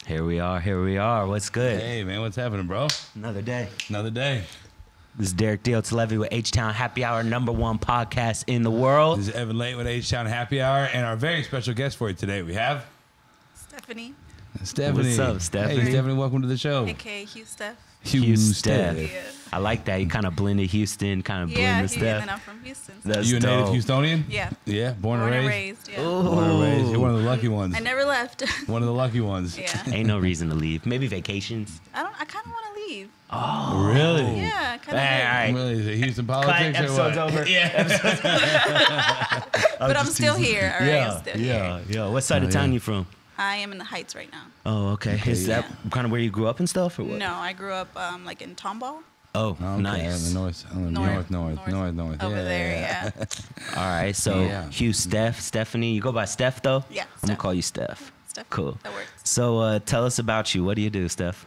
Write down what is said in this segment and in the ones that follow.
Here we are. Here we are. What's good? Hey, man, what's happening, bro? Another day. Another day. This is Derek Levy with HTown Happy Hour, #1 podcast in the world. This is Evan Late with HTown Happy Hour, and our very special guest for you today, we have Stephanie. Stephanie. What's up, Stephanie? Hey, Stephanie, welcome to the show. AKA Houstephh. Houstephh. Yeah. I like that. You kind of blended Houston, kind of Yeah, blended and Steph. then I'm from Houston. So. That's You a native dope. Houstonian? Yeah. Yeah, born and raised? Yeah. Ooh. Born and raised. You're one of the lucky ones. I never left. One of the lucky ones. Yeah. Ain't no reason to leave. Maybe vacations. I kind of want to leave. Oh, Really? Yeah, kind of. Hey, all right. Really? Is it Houston Cut, politics or episode's what? over. Yeah. But I'm still here. All right, I'm still here. Yeah. What side of town yeah. you from? I am in the Heights right now. Oh, okay. Is that kind of where you grew up and stuff, or what? No, I grew up like in Tomball. Oh, Okay, nice. North. North. Over Yeah. there, yeah. All right, so Yeah. Stephanie. You go by Steph, though? Yeah, I'm going to Steph. call you Steph. Steph. Cool. That works. So tell us about you. What do you do, Steph?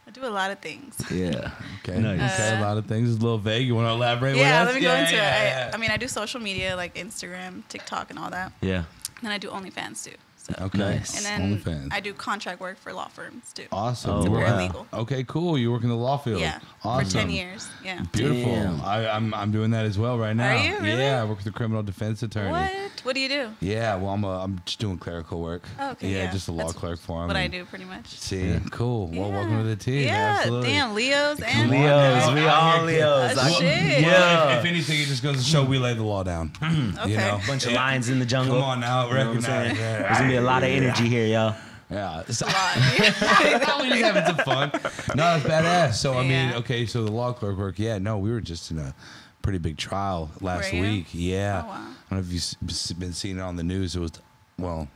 I do a lot of things. Yeah. Okay. Nice. Okay. A lot of things. It's a little vague. You want to elaborate with Yeah, us? let me go into yeah. it. I mean, I do social media like Instagram, TikTok, and all that. Yeah. Then I do OnlyFans too. So. Okay. Nice. And then OnlyFans. I do contract work for law firms too. Awesome. Oh, As a wow. paralegal. Okay, cool. You work in the law field. Yeah. Awesome. For 10 years. Yeah. Beautiful. Damn. I'm doing that as well right now. Are you really? Yeah, I work with a criminal defense attorney. What? What do you do? Yeah, well, I'm just doing clerical work. Oh, okay. Yeah, Yeah, just a law That's clerk for him. What I do, pretty much. See, cool. Well, Yeah. welcome to the team. Yeah, Absolutely. damn, Leos and Leos. We all Oh, Leos. Oh, I- shit. Yeah. If anything, it just goes to show we lay the law down. Okay. You know? Bunch of lions in the jungle. Come on now, You know what I'm saying? recognize. Yeah. There's going to be a lot of energy here, y'all. Yeah. A lot. We just having some fun. No, that's badass. So, I mean, Yeah. okay, so the law clerk work, yeah, no, we were just in a pretty big trial last Were you? week. Yeah. Oh, wow. I don't know if you've been seeing it on the news. It was, well,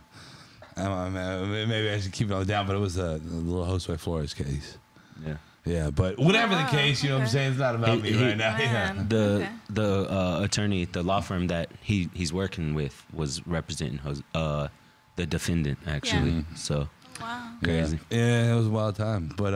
maybe I should keep it all down, but it was the little Houstephh Flores case. Yeah. Yeah, but whatever wow, the case, you know what I'm okay. saying? It's not about me He- right now. Yeah. Man. The Okay. attorney, the law firm that he's working with was representing the defendant, actually. So Wow. crazy. Yeah, it was a wild time. But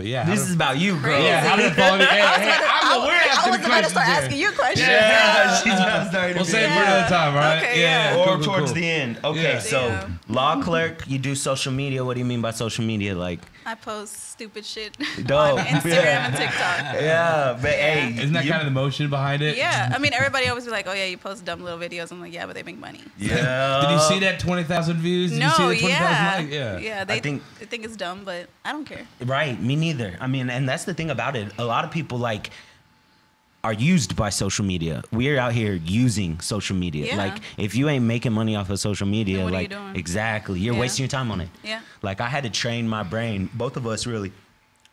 yeah. This is about you, girl. Crazy. yeah, how did it fall? We're I asking was the about to start questions asking here. you questions. Yeah, she's about to start. We'll save it for another time, all right? Okay, yeah. Or cool, towards cool. the end. Okay, Yeah. so Damn. law clerk, you do social media. What do you mean by social media? Like, I post stupid shit Dope. on Instagram Yeah. and TikTok. yeah, but hey, Isn't that kind of the motion behind it? Yeah, I mean, everybody always be like, "Oh yeah, you post dumb little videos." I'm like, "Yeah, but they make money." yeah. Did you see that 20,000 views? Did No, you see that 20,000 yeah, likes? Yeah. yeah. I They think- think it's dumb, but I don't care. Right, me neither. I mean, and that's the thing about it. A lot of people like are used by social media. We're out here using social media. Yeah. Like, if you ain't making money off of social media, Then what are like you doing? exactly, you're Yeah. wasting your time on it. Yeah. Like, I had to train my brain, both of us really,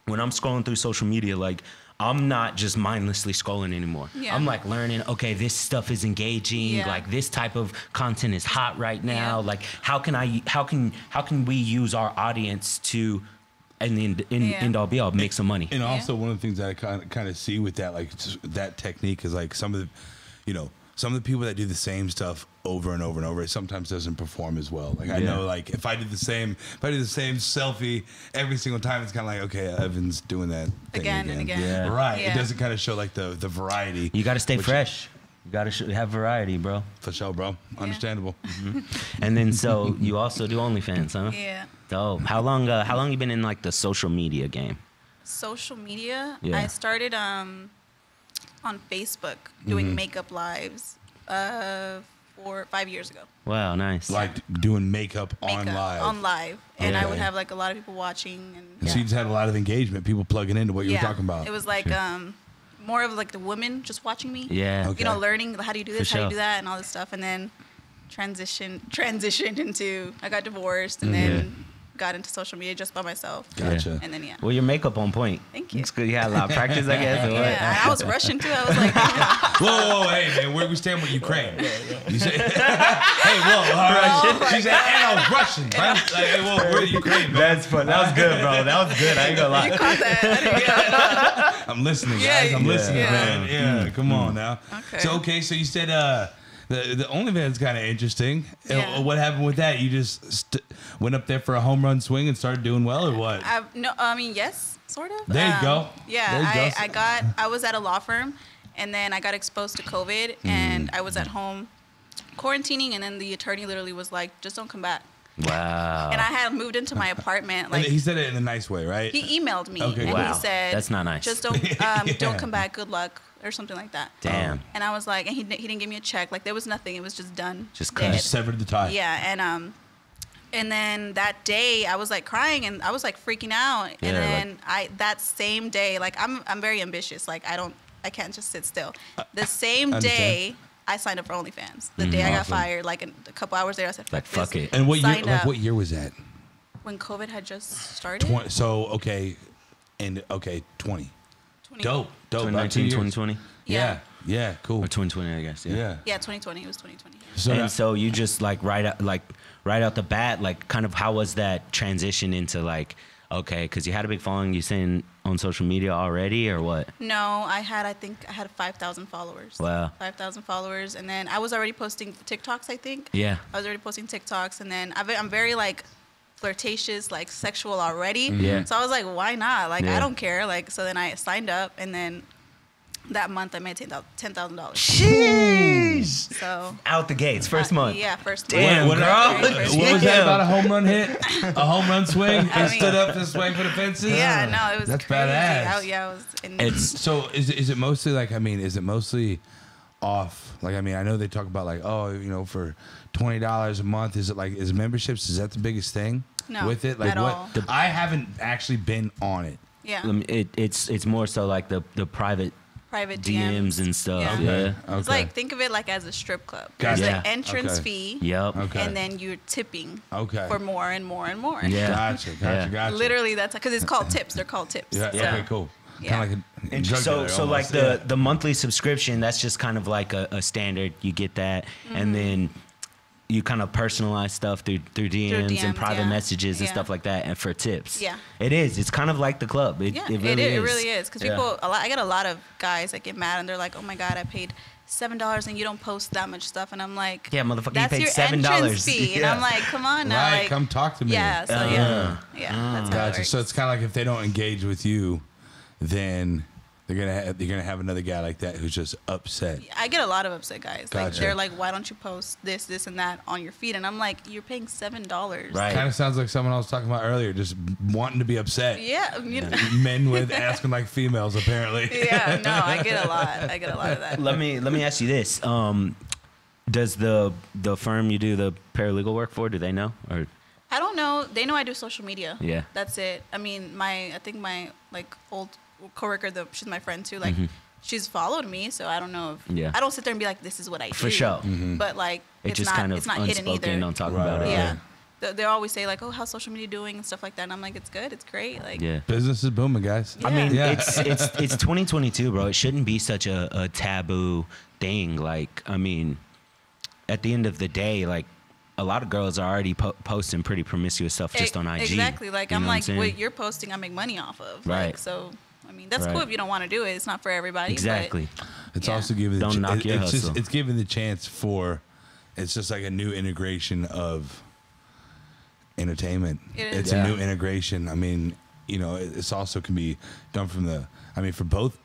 when I'm scrolling through social media, like, I'm not just mindlessly scrolling anymore. Yeah. I'm like learning, okay, this stuff is engaging, Yeah. like this type of content is hot right now. Yeah. Like, how can we use our audience to, and the end all be all, make some money? And also one of the things that I kind of see with that, like that technique is like some of the people that do the same stuff over and over and over, it sometimes doesn't perform as well. Like I know, like if I do the same selfie every single time, it's kind of like, okay, Evan's doing that thing Again and again. Yeah. Right. Yeah. It doesn't kind of show like the variety. You got to stay Which- fresh. You got to have variety, bro. For sure, bro. Understandable. And then so you also do OnlyFans, huh? Yeah. Dope. How long you been in like the social media game? Social media. Yeah. I started on Facebook doing makeup lives 4 or 5 years ago. Wow, nice. Like doing makeup on Makeup live. on live, and I would Okay. have like a lot of people watching and. So you just had a lot of engagement, people plugging into what you were talking about. It was like more of like the women just watching me. Yeah. Okay. You know, learning how do you do this, For how do sure. you do that, and all this stuff, and then transitioned into I got divorced and then got into social media just by myself. Gotcha. And then yeah. Well, your makeup on point. Thank you. It's good. You had a lot of practice, I guess. Or what? Yeah, I was rushing too. I was like, Whoa, hey man, where we stand with Ukraine? You say, hey, whoa, all right. Oh, She said, and I was Russian, right? Like, hey, whoa, we're Ukraine, man. That's fun. That was good, bro. That was good. I ain't gonna you lie. caught that. I didn't get I'm listening, Yeah, guys. I'm yeah. listening, Yeah. man. Yeah, come on now. Okay. Okay, so you said the OnlyFans kind of interesting. Yeah. What happened with that? You just went up there for a home run swing and started doing well, or what? I mean, yes, sort of. There you go. Yeah, There you go. I was at a law firm, and then I got exposed to COVID, and I was at home quarantining, and then the attorney literally was like, just don't come back. Wow. And I had moved into my apartment. And Like he said it in a nice way, right? he emailed me Okay, and wow. he said, That's not nice. Just don't Yeah. don't come back. Good luck or something like that. Damn. And I was like, and he didn't give me a check. Like there was nothing. It was just done. Just dead. Just severed the tie. Yeah, and then that day I was like crying and I was like freaking out. And Yeah, then that same day, like I'm very ambitious. Like I can't just sit still. The same understand. day I signed up for OnlyFans. The day I got Awesome. fired, like a couple hours later, I said, Like, fuck this. it. And what year? Signed Like up. what year was that? When COVID had just started. 20. So okay, 20. 20. Dope. About 2 2019, years. 2020? Yeah. Cool. Or 2020, I guess. Yeah. Yeah, 2020. It was 2020. So And that- so you just like right out the bat, like kind of how was that transition into like, okay, because you had a big following, you saying on social media already or what? No, I think I had 5,000 followers. Wow. 5,000 followers. And then I was already posting TikToks, I think. Yeah. I was already posting TikToks. And then I'm very like flirtatious, like sexual already. Yeah. So I was like, why not? Like, Yeah. I don't care. Like, so then I signed up. And then that month I made $10,000. Sheesh. So. Out the gates, first month. Yeah, first Damn, month. girl. Very first What was month. that about a home run hit? A home run swing? I And mean- stood up to swing for the fences? Yeah, no, it was That's crazy. badass. Yeah, it was. And It's So is it mostly like, I mean, is it mostly off? Like, I mean, I know they talk about like, oh, you know, for $20 a month, is it like, is memberships, is that the biggest thing No, with it? Like at all. I haven't actually been on it. yeah, it's more so like the private private DMs and stuff. Yeah. Yeah. Okay. It's like, think of it like as a strip club. Gotcha. There's Yeah. an entrance Okay. fee. Yep. Okay. And then you're tipping Okay. for more and more and more. Yeah. Gotcha. Literally, that's because it's called tips. They're called tips. Yeah. So, Okay. Cool. Yeah. Kind of like a And drug so dealer like almost. the monthly subscription, that's just kind of like a standard. You get that, Mm-hmm. and then you kind of personalize stuff through DMs, and DMs, private yeah. messages and Yeah. stuff like that, and for tips. Yeah. It is. It's kind of like the club. It, Yeah, it really is. It really is. Because Yeah. I get a lot of guys that get mad and they're like, "Oh my God, I paid $7 and you don't post that much stuff," and I'm like, Yeah, motherfucker, you that's paid your $7. entrance fee." And Yeah. I'm like, "Come on now, Right, like, come talk to me. Yeah, so yeah, that's how it Gotcha. works. So it's kind of like if they don't engage with you, then they're gonna have another guy like that who's just upset. I get a lot of upset guys. Like Gotcha. they're like, "Why don't you post this, and that on your feed?" And I'm like, "You're paying $7." Right. Kind of sounds like someone I was talking about earlier, just wanting to be upset. Yeah. You know, Men with asking like females, apparently. yeah. No, I get a lot. I get a lot of that. Let me ask you this: does the firm you do the paralegal work for? Do they know or? I don't know. They know I do social media. Yeah. That's it. I mean, I think my like old coworker, she's my friend too. Like, she's followed me, so I don't know if Yeah. I don't sit there and be like, "This is what I do." For sure. But like, It it's just not. kind of It's not hidden unspoken. either. Don't talk Right, about it. right. Yeah. They always say like, "Oh, how's social media doing?" and stuff like that. And I'm like, "It's good. It's great." Like, Yeah. Business is booming, guys. I mean, Yeah. it's 2022, bro. It shouldn't be such a taboo thing. Like, I mean, at the end of the day, like, a lot of girls are already posting pretty promiscuous stuff just on IG. Exactly. Like, You I'm know like, saying? what you're posting, I make money off of. Right. Like, so, I mean, that's Right. cool if you don't want to do it. It's not for everybody. Exactly. It's Yeah. also giving Don't knock your it's hustle. it's giving the chance for it's just like a new integration of entertainment. It is. It's Yeah. a new integration. I mean, you know, it's also can be done from for both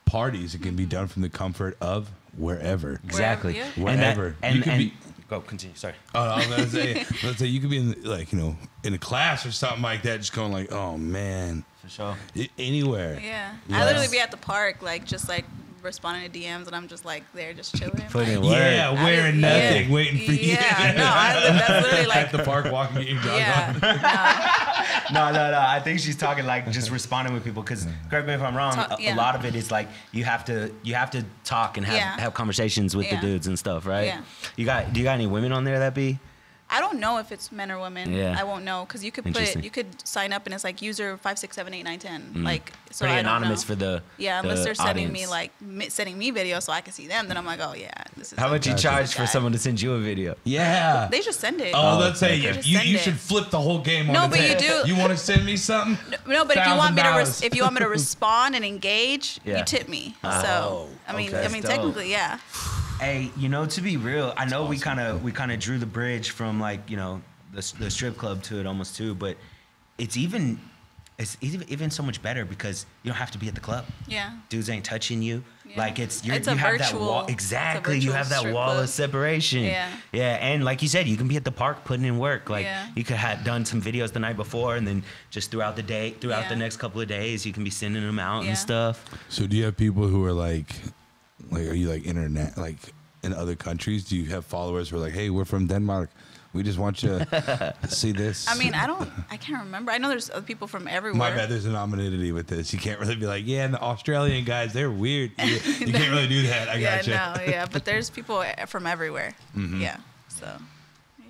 parties, it can be done from the comfort of wherever. Exactly. yeah. And that- Wherever. and, You could and- be- go continue. Sorry. I was gonna say, let's say you could be in like, you know, in a class or something like that, just going like, oh man, For sure. Anywhere. Yeah. Yes. I literally be at the park, like, just like responding to DMs, and I'm just like there, just chilling. Put in like, work. Yeah, wearing Yeah. nothing, waiting for you. Yeah, no, that's literally like, At the park, walking, getting your jog on. yeah, No. I think she's talking like just responding with people. Because correct me if I'm wrong. A Yeah. lot of it is like you have to talk and Yeah. have conversations with the Yeah. dudes and stuff, right? Yeah. Do you got any women on there that be? I don't know if it's men or women. Yeah. I won't know because you Interesting. could sign up and it's like user 5678910. Like, so Pretty I don't anonymous know. for the unless the they're sending me audience. like sending me videos so I can see them, then I'm like, oh yeah, this is. How much you Gotcha. charge for guy. someone to send you a video? Yeah. They just send it. Oh, let's say okay. Just you send you it. should flip the whole game on No, its but you head. do- You want to send me something? No, but if you want me to $1,000. if you want me to respond and engage, Yeah. you tip me. Oh, So I mean, okay. That's dope. technically, yeah. Hey, to be real, I know we kind of drew the bridge from like the strip club to it almost too, but it's even it's even so much better because you don't have to be at the club. Yeah. Dudes ain't touching you. Yeah. Like you have that wall. Exactly. You have that wall of separation. Yeah. Yeah. And like you said, you can be at the park putting in work. Like you could have done some videos the night before, and then just throughout the day, the next couple of days, you can be sending them out and stuff. So do you have people who are like are you like internet, like in other countries? Do you have followers who are like, hey, we're from Denmark, we just want you to see this? I mean, I can't remember. I know there's other people from everywhere. My bad, there's an anonymity with this. You can't really be like, yeah, and the Australian guys, they're weird. You can't really do that. I gotcha. Yeah, but there's people from everywhere. Mm-hmm. Yeah, so. Yeah.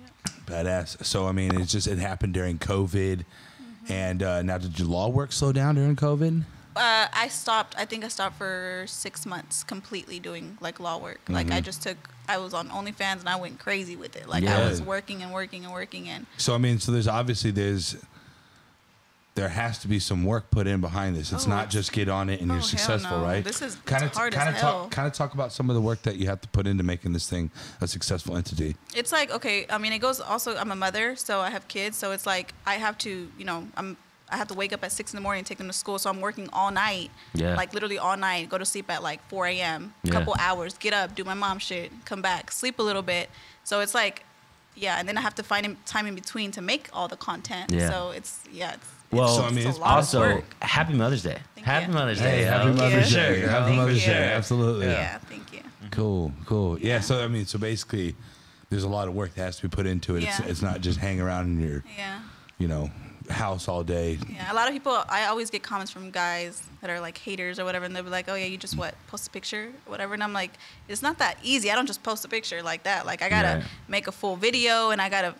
Badass. So, I mean, it happened during COVID. Mm-hmm. And now, did your law work slow down during COVID? I think I stopped for 6 months completely doing like law work. Mm-hmm. Like I was on OnlyFans and I went crazy with it. Like I was working and working and working and. So I mean, there has to be some work put in behind this. It's not just get on it and you're successful, right? This is hard as hell. Kind of talk about some of the work that you have to put into making this thing a successful entity. It's like, okay, I mean, it goes also, I'm a mother, so I have kids. So it's like, I have to, I have to wake up at 6 a.m. and take them to school. So I'm working all night, like literally all night, go to sleep at like 4 a.m., couple hours, get up, do my mom shit, come back, sleep a little bit. So it's like, and then I have to find time in between to make all the content. Yeah. So it's it's also Happy Mother's Day. Happy Mother's Day. Happy Mother's Day. Happy Mother's Day. Absolutely. Yeah, thank you. Cool. Yeah, so I mean, basically there's a lot of work that has to be put into it. It's not just hang around in your house all day. Yeah, a lot of people, I always get comments from guys that are like haters or whatever, and they'll be like, oh yeah, you just post a picture or whatever, and I'm like, it's not that easy. I don't just post a picture like that. Like I gotta make a full video, and I gotta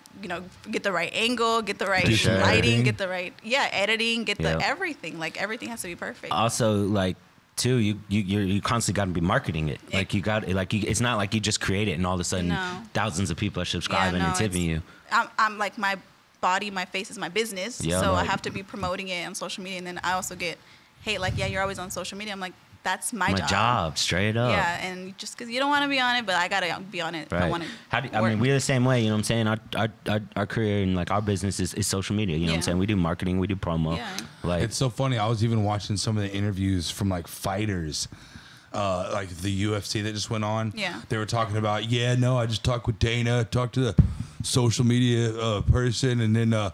get the right angle, get the right lighting, get the right editing, get the everything. Like everything has to be perfect. Also, like too, you constantly got to be marketing it. Like it's not like you just create it and all of a sudden thousands of people are subscribing and tipping you. I'm like my body, my face is my business, so I have to be promoting it on social media, and then I also get hate like, you're always on social media. I'm like, that's my job, straight up. Yeah, and just because you don't want to be on it, but I gotta be on it. Right. I mean, we're the same way. You know what I'm saying? Our career and like our business is social media. You know what I'm saying? We do marketing, we do promo. Yeah. Like it's so funny. I was even watching some of the interviews from like fighters. Like the UFC that just went on. Yeah. They were talking about, I just talked with Dana, talked to the social media person, and then I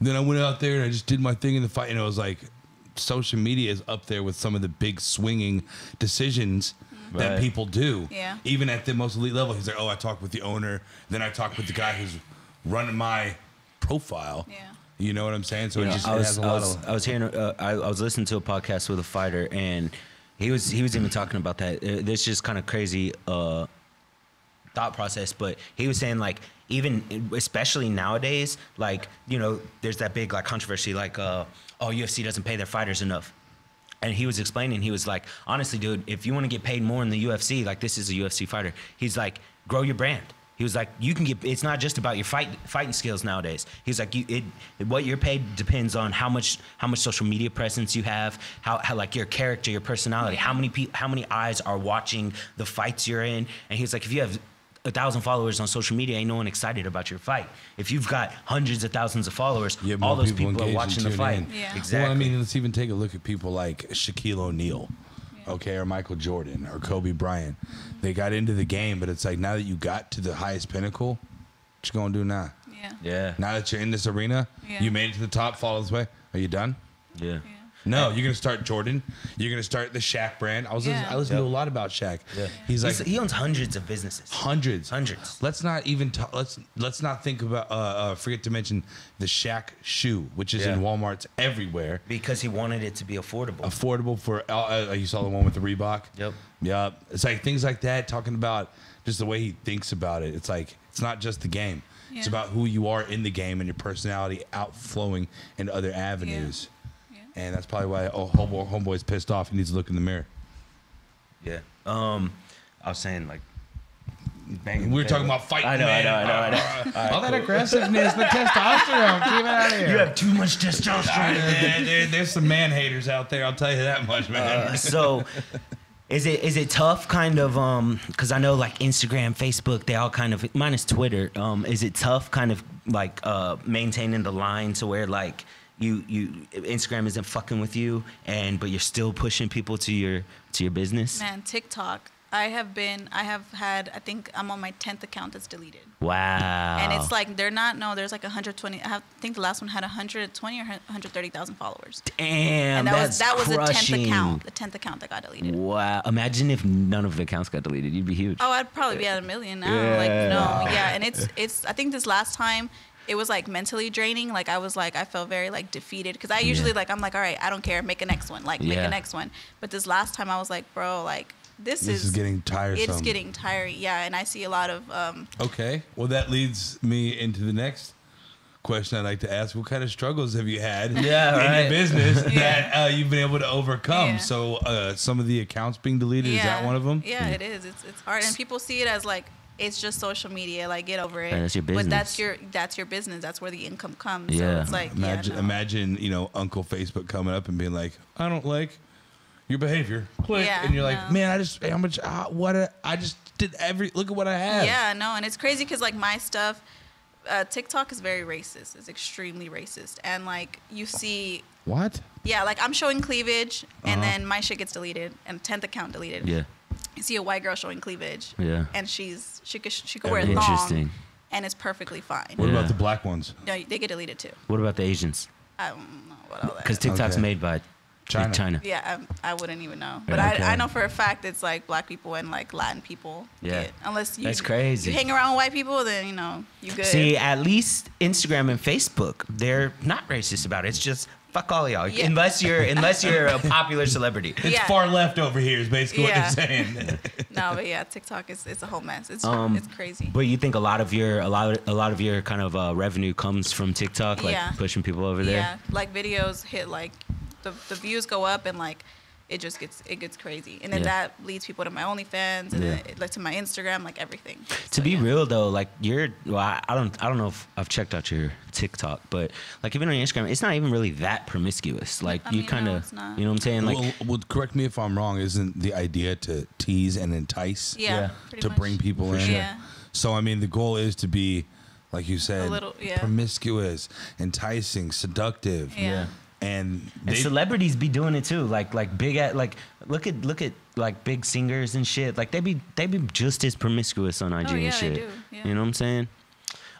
went out there and I just did my thing in the fight. And it was like, social media is up there with some of the big swinging decisions that people do. Yeah. Even at the most elite level. He's like, I talked with the owner, then I talked with the guy who's running my profile. Yeah. You know what I'm saying? So it has a lot of. I was listening to a podcast with a fighter, and he was even talking about that. This just kind of crazy thought process, but he was saying like, even especially nowadays, like there's that big like controversy like UFC doesn't pay their fighters enough. And he was explaining, he was like, honestly, dude, if you want to get paid more in the UFC, like this is a UFC fighter, he's like, grow your brand. He was like, you can get, it's not just about your fighting skills nowadays. He's like, what you're paid depends on how much social media presence you have, how like your character, your personality, how many eyes are watching the fights you're in. And he's like, if you have 1,000 followers on social media, ain't no one excited about your fight. If you've got hundreds of thousands of followers, all those people are watching the fight. Yeah. Exactly. Well, I mean, let's even take a look at people like Shaquille O'Neal, or Michael Jordan, or Kobe Bryant. They got into the game, but it's like, now that you got to the highest pinnacle, what you gonna do now? Yeah. Now that you're in this arena, you made it to the top, follow this way. Are you done? Yeah. No, you're gonna start Jordan. You're gonna start the Shaq brand. I listen to a lot about Shaq. Yeah. He's like, he owns hundreds of businesses. Hundreds. Let's not even let's not think about forget to mention the Shaq shoe, which is in Walmarts everywhere, because he wanted it to be affordable. Affordable for you saw the one with the Reebok. Yep. It's like things like that. Talking about just the way he thinks about it. It's like, it's not just the game. Yeah. It's about who you are in the game and your personality outflowing into other avenues. And that's probably why homeboy's pissed off. He needs to look in the mirror. Yeah. I was saying like, banging. We were talking about fighting. I know. All that aggressiveness, the testosterone. Keep it out of here. You have too much testosterone. There's some man haters out there. I'll tell you that much, man. So, is it tough, kind of? Because I know like Instagram, Facebook, they all kind of, minus Twitter. Is it tough, kind of like maintaining the line to where like, Instagram isn't fucking with you, but you're still pushing people to your business? Man, TikTok. I think I'm on my 10th account that's deleted. Wow. And it's like, there's like 120, I think the last one had 120 or 130,000 followers. Damn, and that was crushing. the 10th account that got deleted. Wow. Imagine if none of the accounts got deleted. You'd be huge. Oh, I'd probably be at 1 million now. Yeah. Like, no, yeah. And it's, I think this last time, it was like mentally draining. Like I felt very like defeated because I usually like, I'm like, all right, I don't care. Make a next one. Like make a next one. But this last time I was like, bro, like, this is getting tiresome. It's getting tiring, yeah. And I see a lot of. Okay, well that leads me into the next question I'd like to ask. What kind of struggles have you had in your business that you've been able to overcome? Yeah. So some of the accounts being deleted, is that one of them? Yeah, it is. It's hard, and people see it as like it's just social media. Like get over it. That's your business. But that's your business. That's where the income comes. Yeah. So it's like imagine Uncle Facebook coming up and being like, I don't like your behavior. Click. And you're like, man, I just did look at what I have. Yeah, no, and it's crazy because like my stuff, TikTok is very racist. It's extremely racist, and like you see. What? Yeah, like I'm showing cleavage, and then my shit gets deleted, and 10th account deleted. Yeah. You see a white girl showing cleavage. Yeah. And she could wear it long, and it's perfectly fine. What about the black ones? No, they get deleted too. What about the Asians? I don't know what all that. Because TikTok's made by China. Yeah, I wouldn't even know. But I know for a fact it's like black people and like Latin people. Yeah. Unless you. That's crazy. You hang around with white people, then you good. See, at least Instagram and Facebook, they're not racist about it. It's just fuck all y'all. Yeah. Unless you're a popular celebrity. It's far left over here is basically what you're saying. No, but yeah, TikTok it's a whole mess. It's crazy. But you think a lot of your kind of revenue comes from TikTok, like pushing people over there? Yeah, like videos hit like the views go up and like it gets crazy, and then that leads people to my OnlyFans and then like to my Instagram, like everything. To be real though, like I don't know if I've checked out your TikTok, but like even on your Instagram, it's not even really that promiscuous. Like you kind of, you know what I'm saying? Like, well, correct me if I'm wrong. Isn't the idea to tease and entice? To bring people in. Yeah. So I mean, the goal is to be, like you said, promiscuous, enticing, seductive. Yeah. And celebrities be doing it too. Like big at like look at like big singers and shit. Like they be just as promiscuous on IG and shit. They do. Yeah. You know what I'm saying?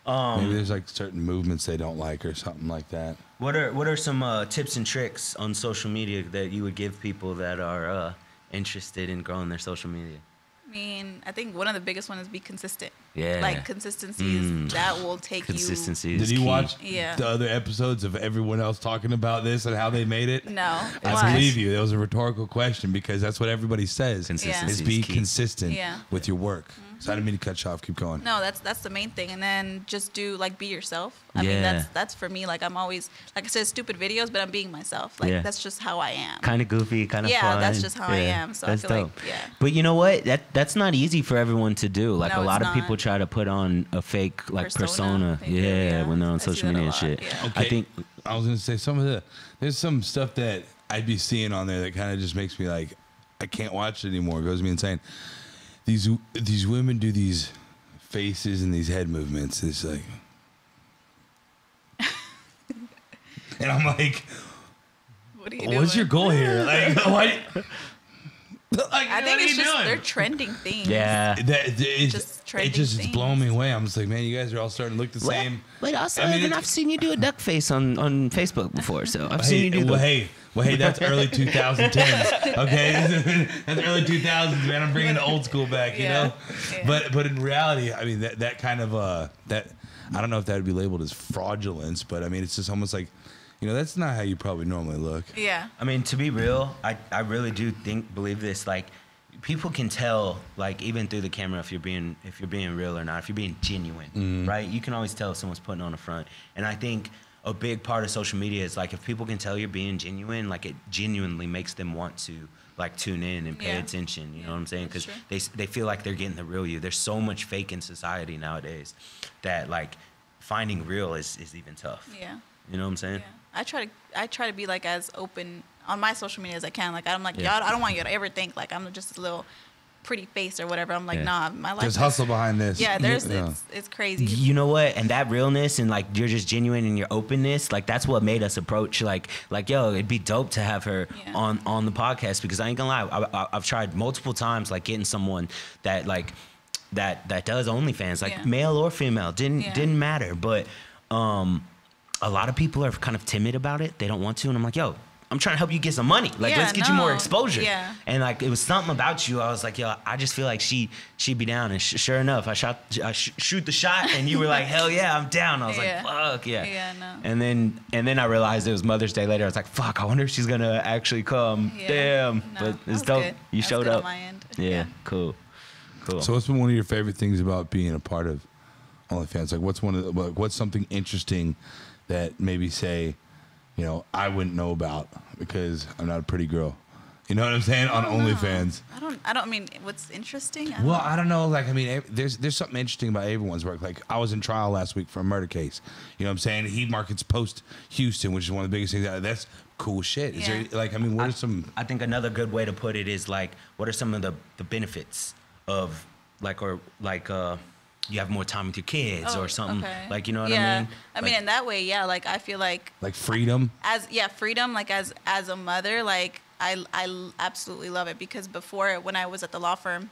Maybe there's like certain movements they don't like or something like that. What are some tips and tricks on social media that you would give people that are interested in growing their social media? I mean, I think one of the biggest ones is be consistent. Yeah. Like consistency is that will take Consistency you. is Did you key. watch the other episodes of everyone else talking about this and how they made it? No. I believe you. That was a rhetorical question because that's what everybody says. Consistency is be key. consistent with your work. So I didn't mean to cut you off. Keep going. No, that's the main thing, and then just do like be yourself. I mean, that's for me. Like I'm always, like I said, stupid videos, but I'm being myself. Like that's just how I am. Kind of goofy, kind of fun. Yeah, that's just how I am. So that's I feel dope. like But you know what? That's not easy for everyone to do. Like No, a lot it's of people not. try to put on a fake like persona. They do, When they're on I see social that a media and lot, shit. yeah. Okay. I think I was gonna say there's some stuff that I'd be seeing on there that kind of just makes me like I can't watch it anymore. It goes me insane. These women do these faces and these head movements. It's like, and I'm like, what are you doing? what's your goal here? Like, why? I think it's just they're trending things. yeah. It just is blowing me away. I'm just like, man, you guys are all starting to look the same. But also, I mean, I've seen you do a duck face on Facebook before, so I've seen you do. Well, hey, that's early 2010s. Okay, that's early 2000s, man. I'm bringing the old school back, you know. Yeah. But in reality, I mean that kind of that I don't know if that would be labeled as fraudulence, but I mean it's just almost like, you know, that's not how you probably normally look. Yeah. I mean, to be real, I really do believe this. Like, people can tell, like, even through the camera, if you're being real or not, if you're being genuine, right? You can always tell if someone's putting on a front. And I think a big part of social media is like if people can tell you're being genuine, like it genuinely makes them want to like tune in and pay attention. You know what I'm saying? Because they feel like they're getting the real you. There's so much fake in society nowadays that like finding real is even tough. Yeah. You know what I'm saying? Yeah. I try to be like as open on my social media as I can. Like I'm like y'all, I don't want you to ever think like I'm just a little pretty face or whatever. I'm like, nah, my life. There's hustle behind this. Yeah, it's crazy. You know what? And that realness and like you're just genuine in your openness, like that's what made us approach like yo, it'd be dope to have her on the podcast, because I ain't gonna lie, I've tried multiple times like getting someone that like that does OnlyFans, like male or female, didn't matter, but a lot of people are kind of timid about it. They don't want to, and I'm like, yo, I'm trying to help you get some money. Like, let's get you more exposure. Yeah. And like, it was something about you. I was like, yo, I just feel like she'd be down. And sure enough, I shoot the shot, and you were like, hell yeah, I'm down. I was like, fuck yeah. Yeah, no. And then I realized it was Mother's Day later. I was like, fuck, I wonder if she's gonna actually come. Yeah. Damn. No, but it's dope. Good. You showed up. On my end. Yeah, cool. So what's been one of your favorite things about being a part of OnlyFans? Like, what's something interesting that maybe say, you know, I wouldn't know about because I'm not a pretty girl. You know what I'm saying? On OnlyFans. I don't mean what's interesting. I don't know. Like, I mean, there's something interesting about everyone's work. Like, I was in trial last week for a murder case. You know what I'm saying? He markets post Houston, which is one of the biggest things. That's cool shit. Is there, like, I mean, what are some? I think another good way to put it is like, what are some of the benefits of you have more time with your kids or something, like, you know what I mean? I mean, in that way, like, I feel like freedom freedom, like as a mother, like I absolutely love it, because before, when I was at the law firm,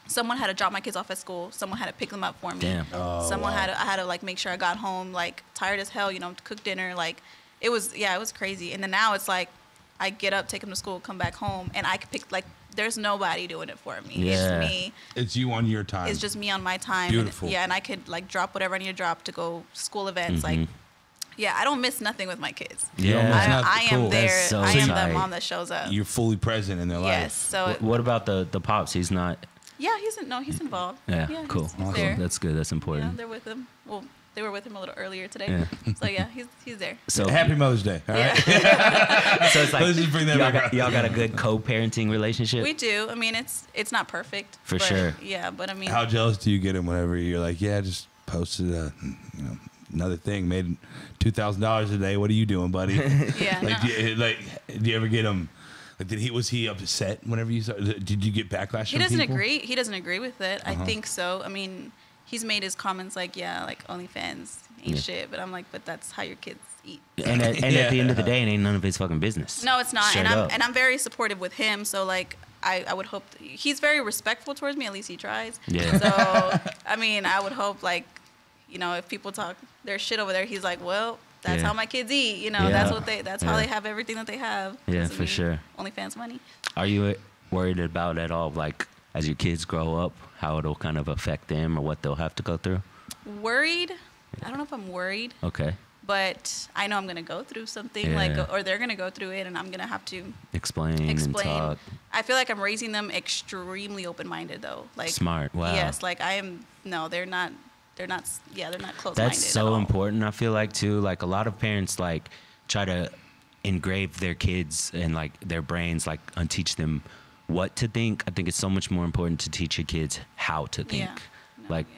someone had to drop my kids off at school, someone had to pick them up for me. Damn. I had to like make sure I got home like tired as hell, you know, to cook dinner. Like it was crazy. And then now it's like I get up, take them to school, come back home, and I can pick, like, there's nobody doing it for me. Yeah. It's me. It's you on your time. It's just me on my time. Beautiful. And I could like drop whatever I need to drop to go school events. Like, I don't miss nothing with my kids. Yeah. I am there. So I am the mom that shows up. You're fully present in their life. Yes. So what about the pops? He's not. Yeah, he's involved. Yeah, cool. He's there. That's good. That's important. Yeah, they're with him. Well, they were with him a little earlier today. Yeah. So yeah, he's there. So happy Mother's Day. All right. So it's like, let's just bring that y'all got a good co-parenting relationship? We do. I mean, it's not perfect. For sure. Yeah, but I mean, how jealous do you get him whenever you're like, yeah, just posted another thing, made $2,000 a day. What are you doing, buddy? Yeah. Do you ever get him? Like, was he upset whenever you started? Did you get backlash? He doesn't agree. He doesn't agree with it. I think so. I mean, he's made his comments like, like OnlyFans ain't shit, but I'm like, but that's how your kids eat. And at the end of the day, it ain't none of his fucking business. No, it's not. And I'm very supportive with him. So like, I would hope he's very respectful towards me. At least he tries. Yeah. So I mean, I would hope, like, you know, if people talk their shit over there, he's like, well, that's how my kids eat. You know, that's how they have everything that they have. Yeah, for sure. OnlyFans money. Are you worried about at all, like, as your kids grow up, how it'll kind of affect them or what they'll have to go through? Worried? I don't know if I'm worried. Okay. But I know I'm going to go through something, or they're going to go through it, and I'm going to have to explain and talk. I feel like I'm raising them extremely open-minded, though. Like, smart. Wow. Yes, like they're not close-minded. That's so important, I feel like, too. Like, a lot of parents, like, try to engrave their kids and, like, their brains, like, unteach them what to think. I think it's so much more important to teach your kids how to think. Yeah.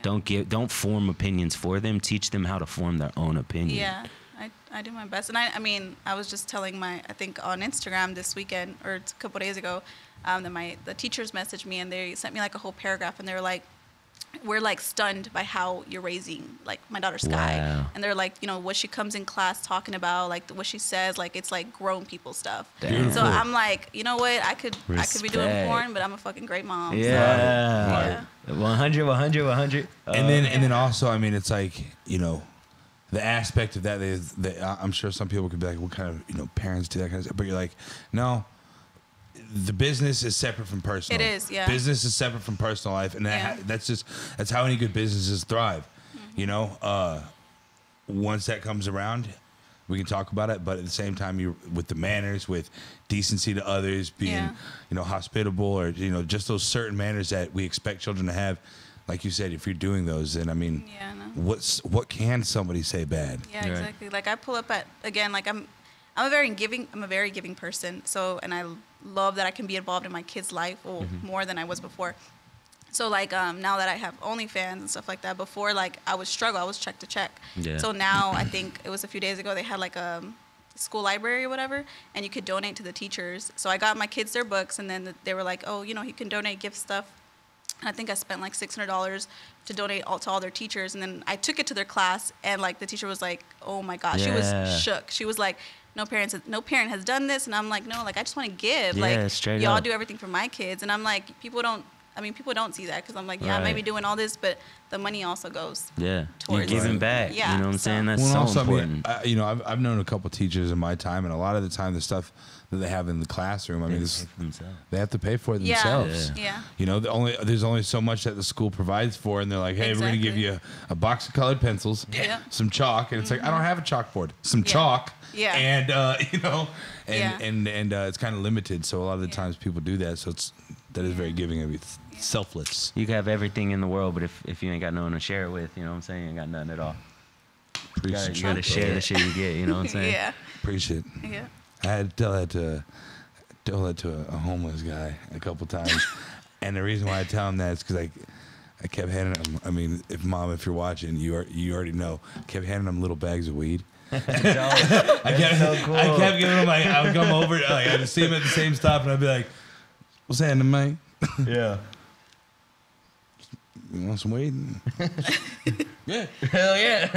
Don't form opinions for them. Teach them how to form their own opinion. Yeah, I do my best. And I mean, I was just telling I think on Instagram this weekend or a couple days ago, that the teachers messaged me and they sent me like a whole paragraph, and they were like, we're like stunned by how you're raising like my daughter Sky. Wow. And they're like, you know, what she comes in class talking about, like what she says, like it's like grown people stuff. Damn. So I'm like, you know what, I could be doing porn, but I'm a fucking great mom. Yeah. So, 100. And then also, I mean, it's like, you know, the aspect of that is that I'm sure some people could be like, what kind of, you know, parents do that kind of stuff, but you're like, no. The business is separate from personal. It is, yeah. Business is separate from personal life, and that's how any good businesses thrive. Mm-hmm. You know, once that comes around, we can talk about it. But at the same time, you with the manners, with decency to others, being you know, hospitable, or you know, just those certain manners that we expect children to have. Like you said, if you're doing those, then I mean, what can somebody say bad? Yeah, exactly. Like I pull up at like I'm a very giving person. So, and I love that I can be involved in my kid's life more than I was before. So like now that I have OnlyFans and stuff like that, before like I would struggle, I was check to check. Yeah. So now I think it was a few days ago they had like a school library or whatever, and you could donate to the teachers. So I got my kids their books, and then they were like, oh, you know, you can donate gift stuff And I think I spent like $600 to donate to all their teachers. And then I took it to their class, and like the teacher was like, "Oh my gosh," she was shook. She was like, no parent has done this. And I'm like, no, like I just want to give. Yeah, like y'all do everything for my kids. And I'm like, people don't see that, because I'm like, yeah, I may be doing all this, but the money also goes towards you're giving back. Yeah, you know what I'm saying? That's well, so also, important. I mean, I've known a couple teachers in my time, and a lot of the time, the stuff that they have in the classroom, I mean, they have to pay for it themselves. Yeah. You know, there's only so much that the school provides for, and they're like, hey, we're going to give you a box of colored pencils, some chalk, and it's like, I don't have a chalkboard, some chalk. Yeah. And you know, and it's kind of limited. So a lot of the times people do that. So that is very giving of you. Selfless. You can have everything in the world, but if you ain't got no one to share it with, you know what I'm saying? You ain't got nothing at all. You gotta share the shit you get, you know what I'm saying? Yeah. Appreciate it. Yeah. I had to tell that to a homeless guy a couple times. And the reason why I tell him that is because I kept handing him, I mean, if you're watching, you already know, I kept handing him little bags of weed. I kept giving him, like, I would come over, like, I'd see him at the same stop, and I'd be like, what's happening, mate? Yeah. You want some weed? Yeah. Hell yeah.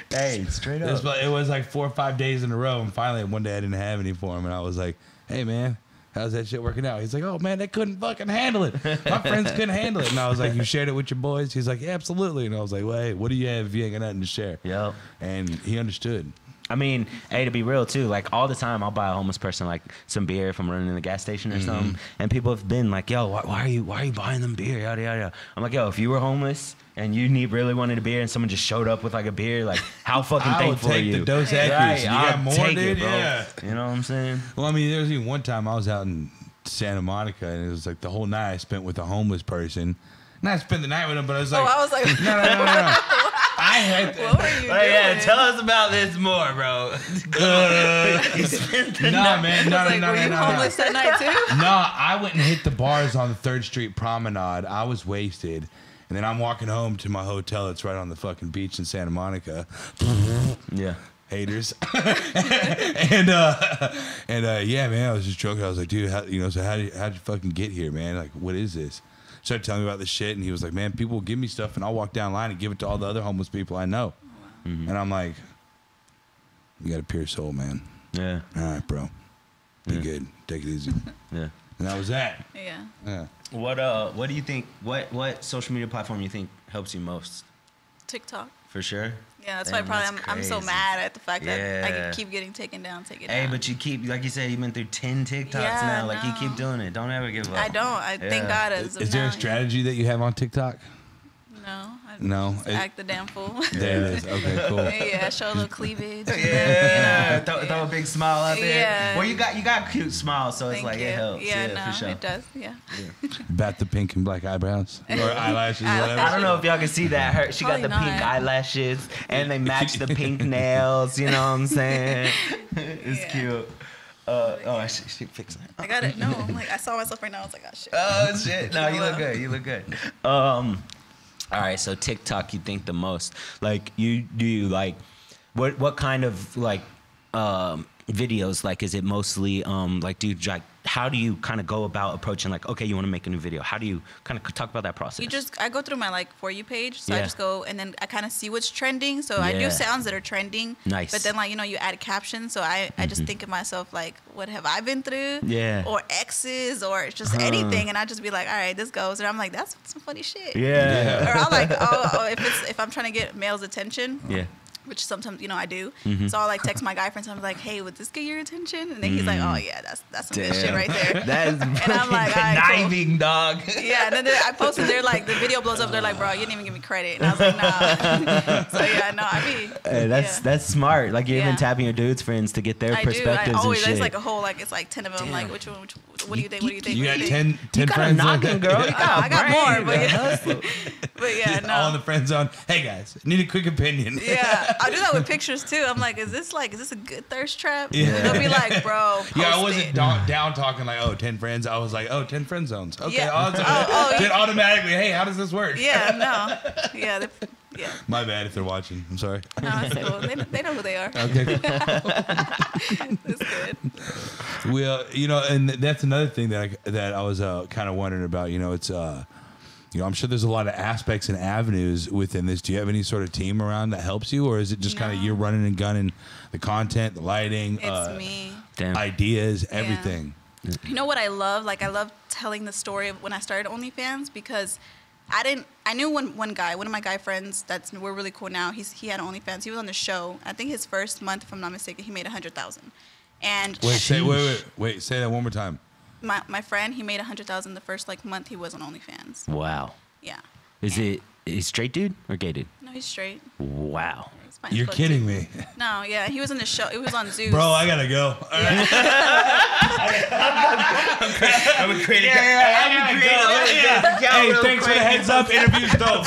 Hey, straight up. It was like 4 or 5 days in a row, and finally one day I didn't have any for him, and I was like, hey, man, how's that shit working out? He's like, oh, man, they couldn't fucking handle it. My friends couldn't handle it. And I was like, you shared it with your boys? He's like, yeah, absolutely. And I was like, well, hey, what do you have if you ain't got nothing to share? Yep. And he understood. I mean, hey, to be real too, like all the time I'll buy a homeless person like some beer if I'm running in the gas station or something, and people have been like, yo, why are you buying them beer? Yada yada yada. I'm like, yo, if you were homeless and you really wanted a beer and someone just showed up with like a beer, like how fucking thankful are you? I would take the Dos Equis. Right, You got more, dude? It, bro. Yeah. You know what I'm saying? Well, I mean, there was even one time I was out in Santa Monica, and it was like the whole night I spent with a homeless person. Not I spent the night with him, but I was like, I was like, no. I had to. What were you doing? Yeah, tell us about this more, bro. You spent the night. Man, Were you homeless that night too? No, I went and hit the bars on the 3rd Street Promenade. I was wasted. And then I'm walking home to my hotel that's right on the fucking beach in Santa Monica. Yeah. Haters. and yeah, man, I was just joking. I was like, dude, how'd you fucking get here, man? Like, what is this? Started telling me about the shit, and he was like, man, people will give me stuff, and I'll walk down line and give it to all the other homeless people I know. And I'm like, you got a pure soul, man. Yeah. All right, bro. Be good. Take it easy. Yeah. And that was that. Yeah. What do you think? What social media platform you think helps you most? TikTok. For sure. Yeah, that's Damn, why I'm so mad at the fact that I can keep getting taken down. Hey, but you keep, like you said, you've been through 10 TikToks now. Like, you keep doing it. Don't ever give up. I don't. Thank God. Is there a strategy that you have on TikTok? No. Just act the damn fool. There it is. Okay, cool. Yeah, show a little cleavage. Yeah. Throw a big smile out there. Yeah. Well, you got a cute smile, so it's Thank like you. it helps. Yeah, no, for sure. it does. Yeah. Bat the pink and black eyebrows or eyelashes, whatever. I don't know if y'all can see that. She got the pink eyelashes and they match the pink nails. You know what I'm saying? It's cute. She fixing it. I got it. No, I'm like, I saw myself right now. I was like, oh shit. Oh shit. No, you look good. You look good. All right, so TikTok, you think the most? Like, you like, what kind of like videos? Like, is it mostly like, how do you kind of go about approaching, like, okay, you want to make a new video? How do you kind of talk about that process? I go through my like For You page, so I just go and then I kind of see what's trending. So I do sounds that are trending. Nice. But then like, you add captions. So I just think of myself like, what have I been through? Yeah. Or exes or just anything, and I just be like, all right, this goes, and I'm like, that's some funny shit. Yeah. Or I'll like, if I'm trying to get male's attention. Yeah. Which sometimes, I do. So I'll like text my guy friends. I'm like, hey, would this get your attention? And then he's like, oh yeah, that's some good shit right there. That is and I'm like, conniving, cool. Dog. Yeah, and then I posted, they're like, the video blows up. They're like, bro, you didn't even give me credit. And I was like, nah. So yeah, no, Hey, that's smart. Like you're even tapping your dudes friends to get their perspectives. I always, and shit. There's like a whole it's like 10 of them. Damn. Like what do you think? What do you think? You got 10 you friends. Knocking, girl. I got more, but yeah, no. All in the friend zone. Hey guys, need a quick opinion. Yeah, I do that with pictures too. I'm like, is this a good thirst trap? Yeah. They'll be like, bro. Yeah, I wasn't down talking like, 10 friends. I was like, 10 friend zones. Okay, yeah. awesome. Then automatically, hey, how does this work? Yeah, no. Yeah. Yeah. My bad if they're watching. I'm sorry. No, it's cool. They know who they are. Okay. It's good. Well, and that's another thing that I was kind of wondering about. It's you know, I'm sure there's a lot of aspects and avenues within this. Do you have any sort of team around that helps you, or is it just kind of you're running and gunning the content, the lighting, it's me. Ideas, everything? You know what I love? Like, I love telling the story of when I started OnlyFans, because I knew one of my guy friends we're really cool now. He had OnlyFans. He was on the show. I think his first month, if I'm not mistaken, he made $100,000. And say that one more time. My friend, he made $100,000 the first month he was on OnlyFans. Wow. Yeah. Is it a straight dude or gay dude? No, he's straight. Wow. You're kidding me. No, yeah, he was in the show. It was on Zeus. Bro, I gotta go. Yeah. I'm a creative guy. Hey, thanks for the heads up. Interview's dope.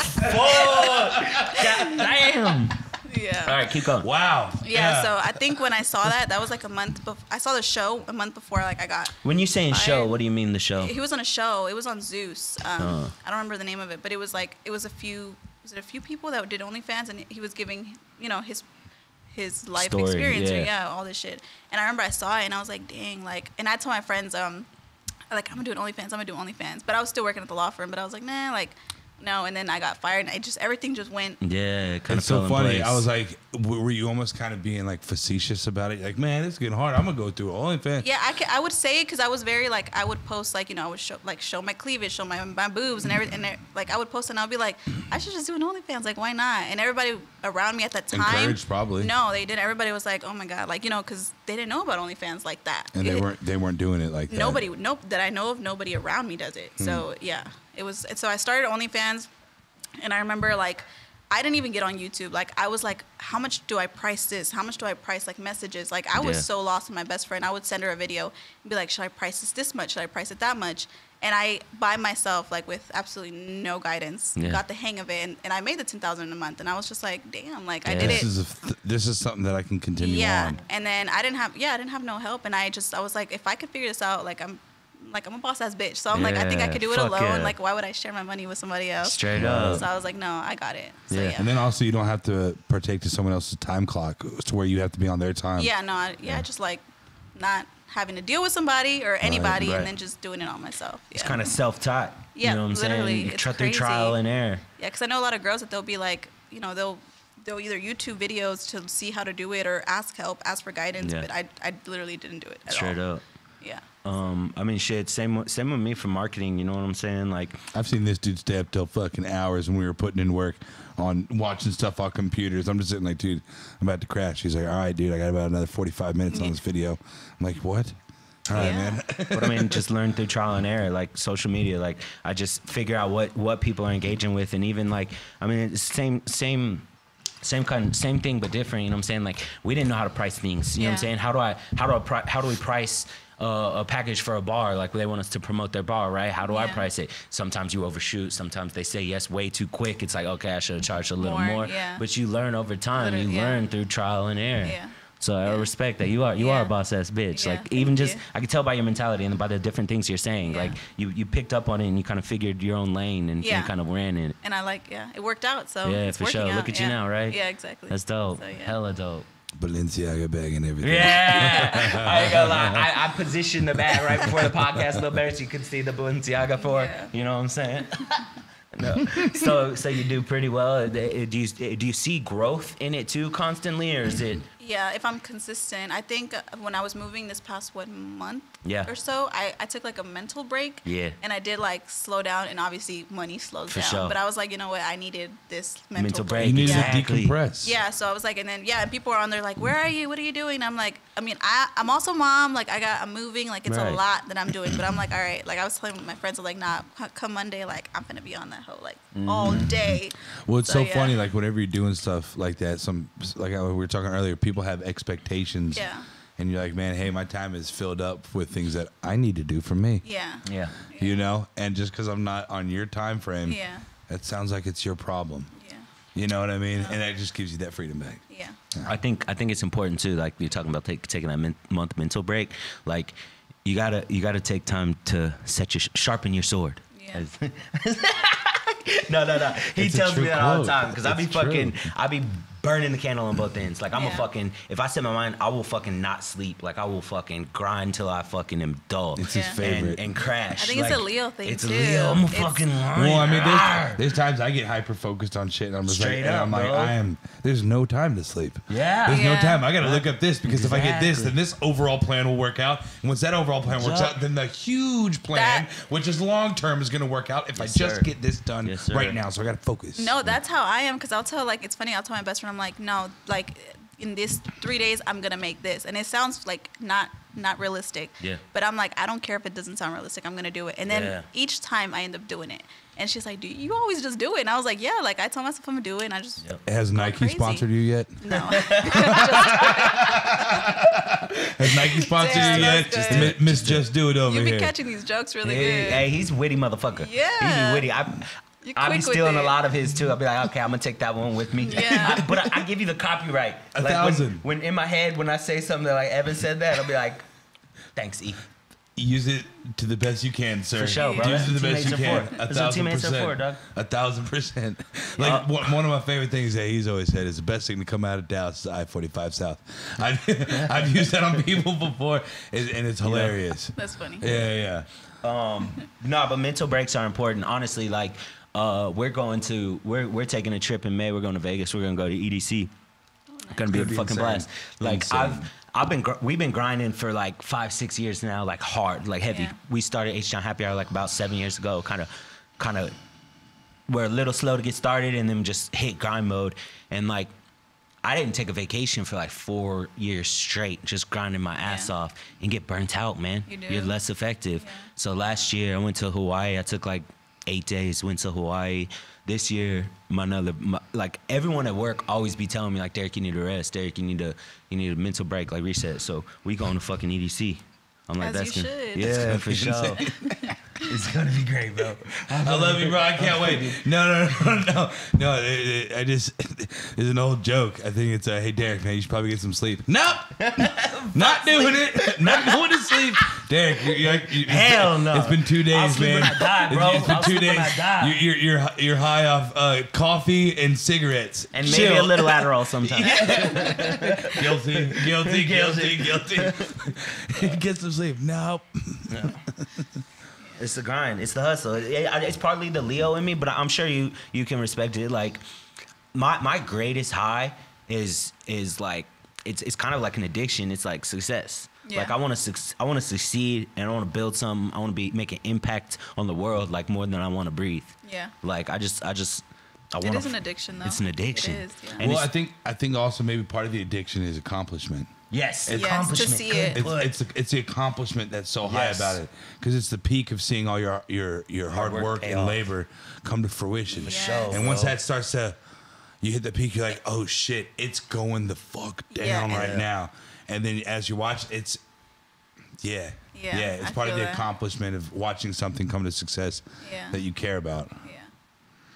God damn. Yeah. All right, keep going. Wow. Yeah, so I think when I saw that was like a month before. I saw the show a month before I got. When you saying fired. Show, what do you mean the show? He was on a show. It was on Zeus. I don't remember the name of it, but it was a few people that did OnlyFans, and he was giving, his life Story, experience, yeah. or all this shit. And I remember I saw it, and I was like, dang, and I told my friends, I'm gonna do OnlyFans, but I was still working at the law firm, but I was like, nah, no, and then I got fired, and everything just went. Yeah, kind of so funny. I was like, were you almost kind of being facetious about it? Like, man, it's getting hard. I'm gonna go through OnlyFans. Yeah, I would say it because I was very I would post I would show my cleavage, show my boobs and everything. And I would post and I would be like, I should just do an OnlyFans. Why not? And everybody around me at that time, encouraged probably. No, they didn't. Everybody was like, oh my god, because they didn't know about OnlyFans like that. And they weren't doing it like that. Nobody, that I know of, nobody around me does it. So yeah, it was. So I started OnlyFans. And I remember, I didn't even get on YouTube. I was like, how much do I price this? How much do I price, messages? I was so lost with my best friend. I would send her a video and be like, should I price this much? Should I price it that much? And I, by myself, with absolutely no guidance, got the hang of it. And I made the $10,000 a month. And I was just like, damn, I did it. This is something that I can continue on. Yeah. And then I didn't have no help. And I was like, if I could figure this out, I'm a boss ass bitch. So I'm I think I could do it alone. Yeah. Why would I share my money with somebody else? Straight up. So I was like, no, I got it. So, yeah. And then also you don't have to partake to someone else's time clock to where you have to be on their time. Yeah, no, just not having to deal with somebody or anybody and then just doing it all myself. Yeah. It's kind of self-taught. Yeah, you know what I'm literally. saying? It's through trial and error. Yeah, because I know a lot of girls that they'll be they'll either YouTube videos to see how to do it or ask for guidance. Yeah. But I literally didn't do it at all. Straight up. Yeah. Shit, same with me for marketing, you know what I'm saying? I've seen this dude stay up till fucking hours when we were putting in work on watching stuff on computers. I'm just sitting dude, I'm about to crash. He's like, all right, dude, I got about another 45 minutes on this video. I'm like, what? All right, man. But just learn through trial and error, social media. I just figure out what people are engaging with, and even it's same thing but different, you know what I'm saying? We didn't know how to price things, you know what I'm saying? How do we price a package for a bar? They want us to promote their bar, right? How do I price it? Sometimes you overshoot. Sometimes they say yes way too quick. It's okay, I should have charged a little more. Yeah. But you learn over time. You learn through trial and error. Yeah. So I respect that. You are a boss ass bitch. Yeah. Even just I can tell by your mentality and by the different things you're saying. Yeah. You picked up on it and you kind of figured your own lane and kind of ran in it. And I it worked out. So yeah, it's for sure. Out. Look at you now, right? Yeah, exactly. That's dope. So, hella dope. Balenciaga bag and everything. Yeah, I ain't gonna lie. I positioned the bag right before the podcast a little better so you could see the Balenciaga for. Yeah. You know what I'm saying? No. So you do pretty well. Do you see growth in it too constantly, or is it? Yeah, if I'm consistent. I think when I was moving this past month or so, I took a mental break. Yeah. And I did slow down, and obviously money slows down. Sure. But I was like, you know what? I needed this mental break. You needed to decompress. Yeah. So I was and then and people are on there where are you? What are you doing? I'm I'm also mom. I'm moving. It's a lot that I'm doing. But I'm all right. I was telling my friends, nah, come Monday, I'm gonna be on that whole all day. Well, it's so funny. Whenever you're doing stuff like that, we were talking earlier, people have expectations. Yeah. And you're like, man, hey, my time is filled up with things that I need to do for me. Yeah. Yeah. And just because I'm not on your time frame, that sounds like it's your problem. Yeah. You know what I mean? And that just gives you that freedom back. Yeah. I think it's important too. You're talking about taking that month mental break. You gotta take time to sharpen your sword. Yeah. No. He tells me that all the time because I be burning the candle on both ends. Like I'm a fucking, if I set my mind, I will fucking not sleep. Like I will fucking grind till I fucking am dull. It's his favorite. And crash. I think it's a Leo thing it's too. It's a Leo. I'm a fucking lion. Well, I mean, there's times I get hyper focused on shit, and I'm just Straight like, up, I'm like, bro. there's no time to sleep. Yeah. There's no time. I got to look up this because if I get this, Exactly. then this overall plan will work out. And once that overall plan works out, then the huge plan, which is long term, is going to work out if I just get this done right now. So I got to focus. No, that's how I am. Because I'll tell, like, it's funny. I'll tell my best friend, I'm like, no, like, in these 3 days, I'm gonna make this, and it sounds like not realistic. Yeah. But I'm like, I don't care if it doesn't sound realistic. I'm gonna do it. And then each time I end up doing it. And she's like, "Do you always just do it?" And I was like, "Yeah." Like I told myself I'm gonna do it, and I just. Yep. Has Nike crazy. sponsored you yet? No. Has Nike sponsored you yet? Miss Just Do It over You've here. been catching these jokes really good. Hey, he's witty, motherfucker. Yeah. He's witty. I be stealing a lot of his too. I'll be like, okay, I'm gonna take that one with me. Yeah. But I give you the copyright. 1,000. When in my head, when I say something that like Evan said that, I'll be like, thanks, E. Use it to the best you can, sir. For sure, bro. Use it to the best you can. That's what teammates are for, dog. 1,000%. Like one of my favorite things that he's always said is the best thing to come out of Dallas is I-45 South. I've used that on people before, and it's hilarious. That's funny. Yeah. No, but mental breaks are important. Honestly, like we're taking a trip in May. We're going to Vegas. We're gonna go to EDC. It's gonna be a fucking blast. Like we've been grinding for like 5-6 years now, like hard, like heavy. Yeah. We started HTown Happy Hour like about 7 years ago. Kind of, we're a little slow to get started, and then just hit grind mode. And like, I didn't take a vacation for like 4 years straight, just grinding my ass off and get burnt out, man. You're less effective. Yeah. So last year I went to Hawaii. I took like 8 days, went to Hawaii. This year, like everyone at work always be telling me like, Derek, you need to rest. Derek, you need a mental break, like reset. So we going to fucking EDC. I'm like, As you should. Yeah, for sure. It's gonna be great, bro. I love you, bro. I can't wait. No. I just, it's an old joke. I think it's hey, Derek, man, you should probably get some sleep. Nope, not doing it. Not going to sleep. Derek, hell no. It's been 2 days, man. I die, bro. It's been 2 days. You're high off coffee and cigarettes and maybe a little Adderall sometimes. Guilty. Get some sleep. Nope. No. It's the grind. It's the hustle. It's partly the Leo in me, but I'm sure you can respect it. Like my greatest high is like it's kind of like an addiction. It's like success. Yeah. Like I want to succeed, and I want to build something. I want to make an impact on the world, like more than I want to breathe. Yeah. Like I want. It is an addiction, though. It's an addiction. It is. Yeah. And well, I think also maybe part of the addiction is accomplishment. Yes, accomplishment. To see it. It's the accomplishment that's so high about it, because it's the peak of seeing all your hard work and labor come to fruition. Yes. And once that starts to, you hit the peak, you're like, oh shit, it's going the fuck down right now. And then as you watch, it's it's part of the accomplishment of watching something come to success that you care about. Yeah.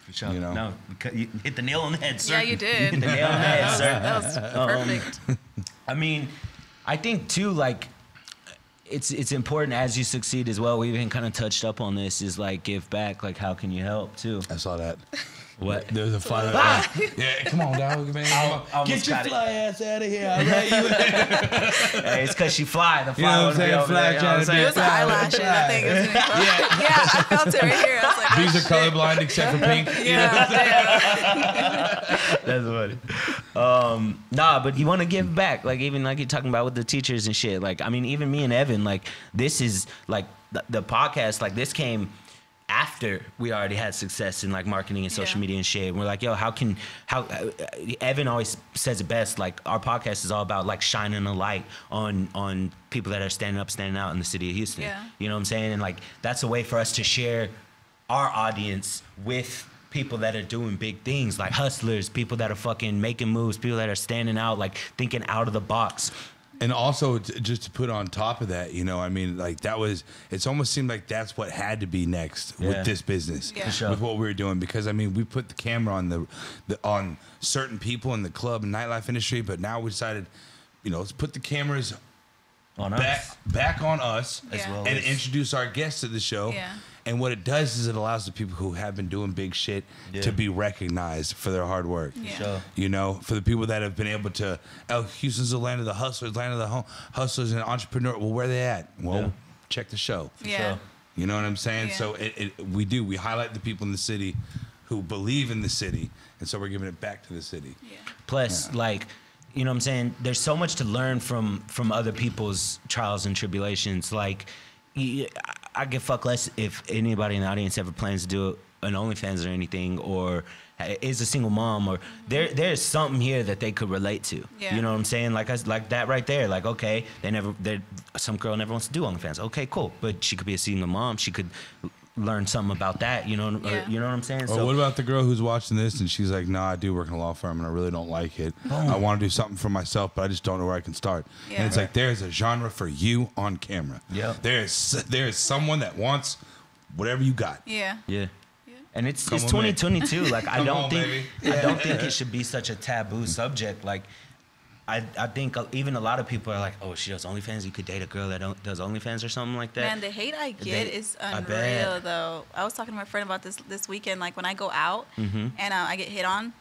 For sure. You know? No, you hit the nail on the head, sir. Yeah, you did. Hit the nail on the head, sir. That was perfect. I mean, I think too, like, it's important as you succeed as well. We even kind of touched up on this. Is like give back. Like, how can you help too? I saw that. What? There's a fire. Yeah, come on, dog, man. Get your fly ass out of here. All right? Hey, it's because she fly. The fly, you know what I'm saying? Fly trying to do It was the eyelashes. I think it was yeah, I felt it right here. I was like, these are colorblind except for pink. That's funny. Nah, but you want to give back. Like, even like you're talking about with the teachers and shit. Like, I mean, even me and Evan, like, this is like the podcast, like, this came after we already had success in like marketing and social media and shit. And we're like, yo, how Evan always says it best, like our podcast is all about like shining a light on people that are standing out in the city of Houston. Yeah. You know what I'm saying? And like that's a way for us to share our audience with people that are doing big things, like hustlers, people that are fucking making moves, people that are standing out, like thinking out of the box. And also, just to put on top of that, you know, I mean, like it's almost seemed like that's what had to be next with this business, with what we were doing. Because, I mean, we put the camera on on certain people in the club and nightlife industry, but now we decided, you know, let's put the cameras back on us as well and introduce our guests to the show. Yeah. And what it does is it allows the people who have been doing big shit to be recognized for their hard work. Yeah. Sure. You know, for the people that have been able to, Houston's the land of the hustlers, land of the hustlers and entrepreneurs. Well, where are they at? Well, check the show. Yeah. Sure. You know what I'm saying? Yeah. So we highlight the people in the city who believe in the city, and so we're giving it back to the city. Yeah. Plus, like, you know what I'm saying? There's so much to learn from other people's trials and tribulations. Like, I give fuck less if anybody in the audience ever plans to do an OnlyFans or anything, or is a single mom, or there's something here that they could relate to. Yeah. You know what I'm saying? Like that right there. Like, okay, some girl never wants to do OnlyFans. Okay, cool, but she could be a single mom. She could learn something about that. You know, you know what I'm saying? Or what about the girl who's watching this and she's like, "Nah, I do work in a law firm and I really don't like it. I want to do something for myself, but I just don't know where I can start." Yeah. And it's like there's a genre for you on camera. Yeah. There's someone that wants whatever you got. Yeah. Yeah. And it's Come on, 2022. Like, I don't think baby. it should be such a taboo subject. Like, I think even a lot of people are like, "Oh, she does OnlyFans. You could date a girl that does OnlyFans or something like that." Man, the hate I get is unreal, though. I was talking to my friend about this weekend. Like, when I go out and I get hit on,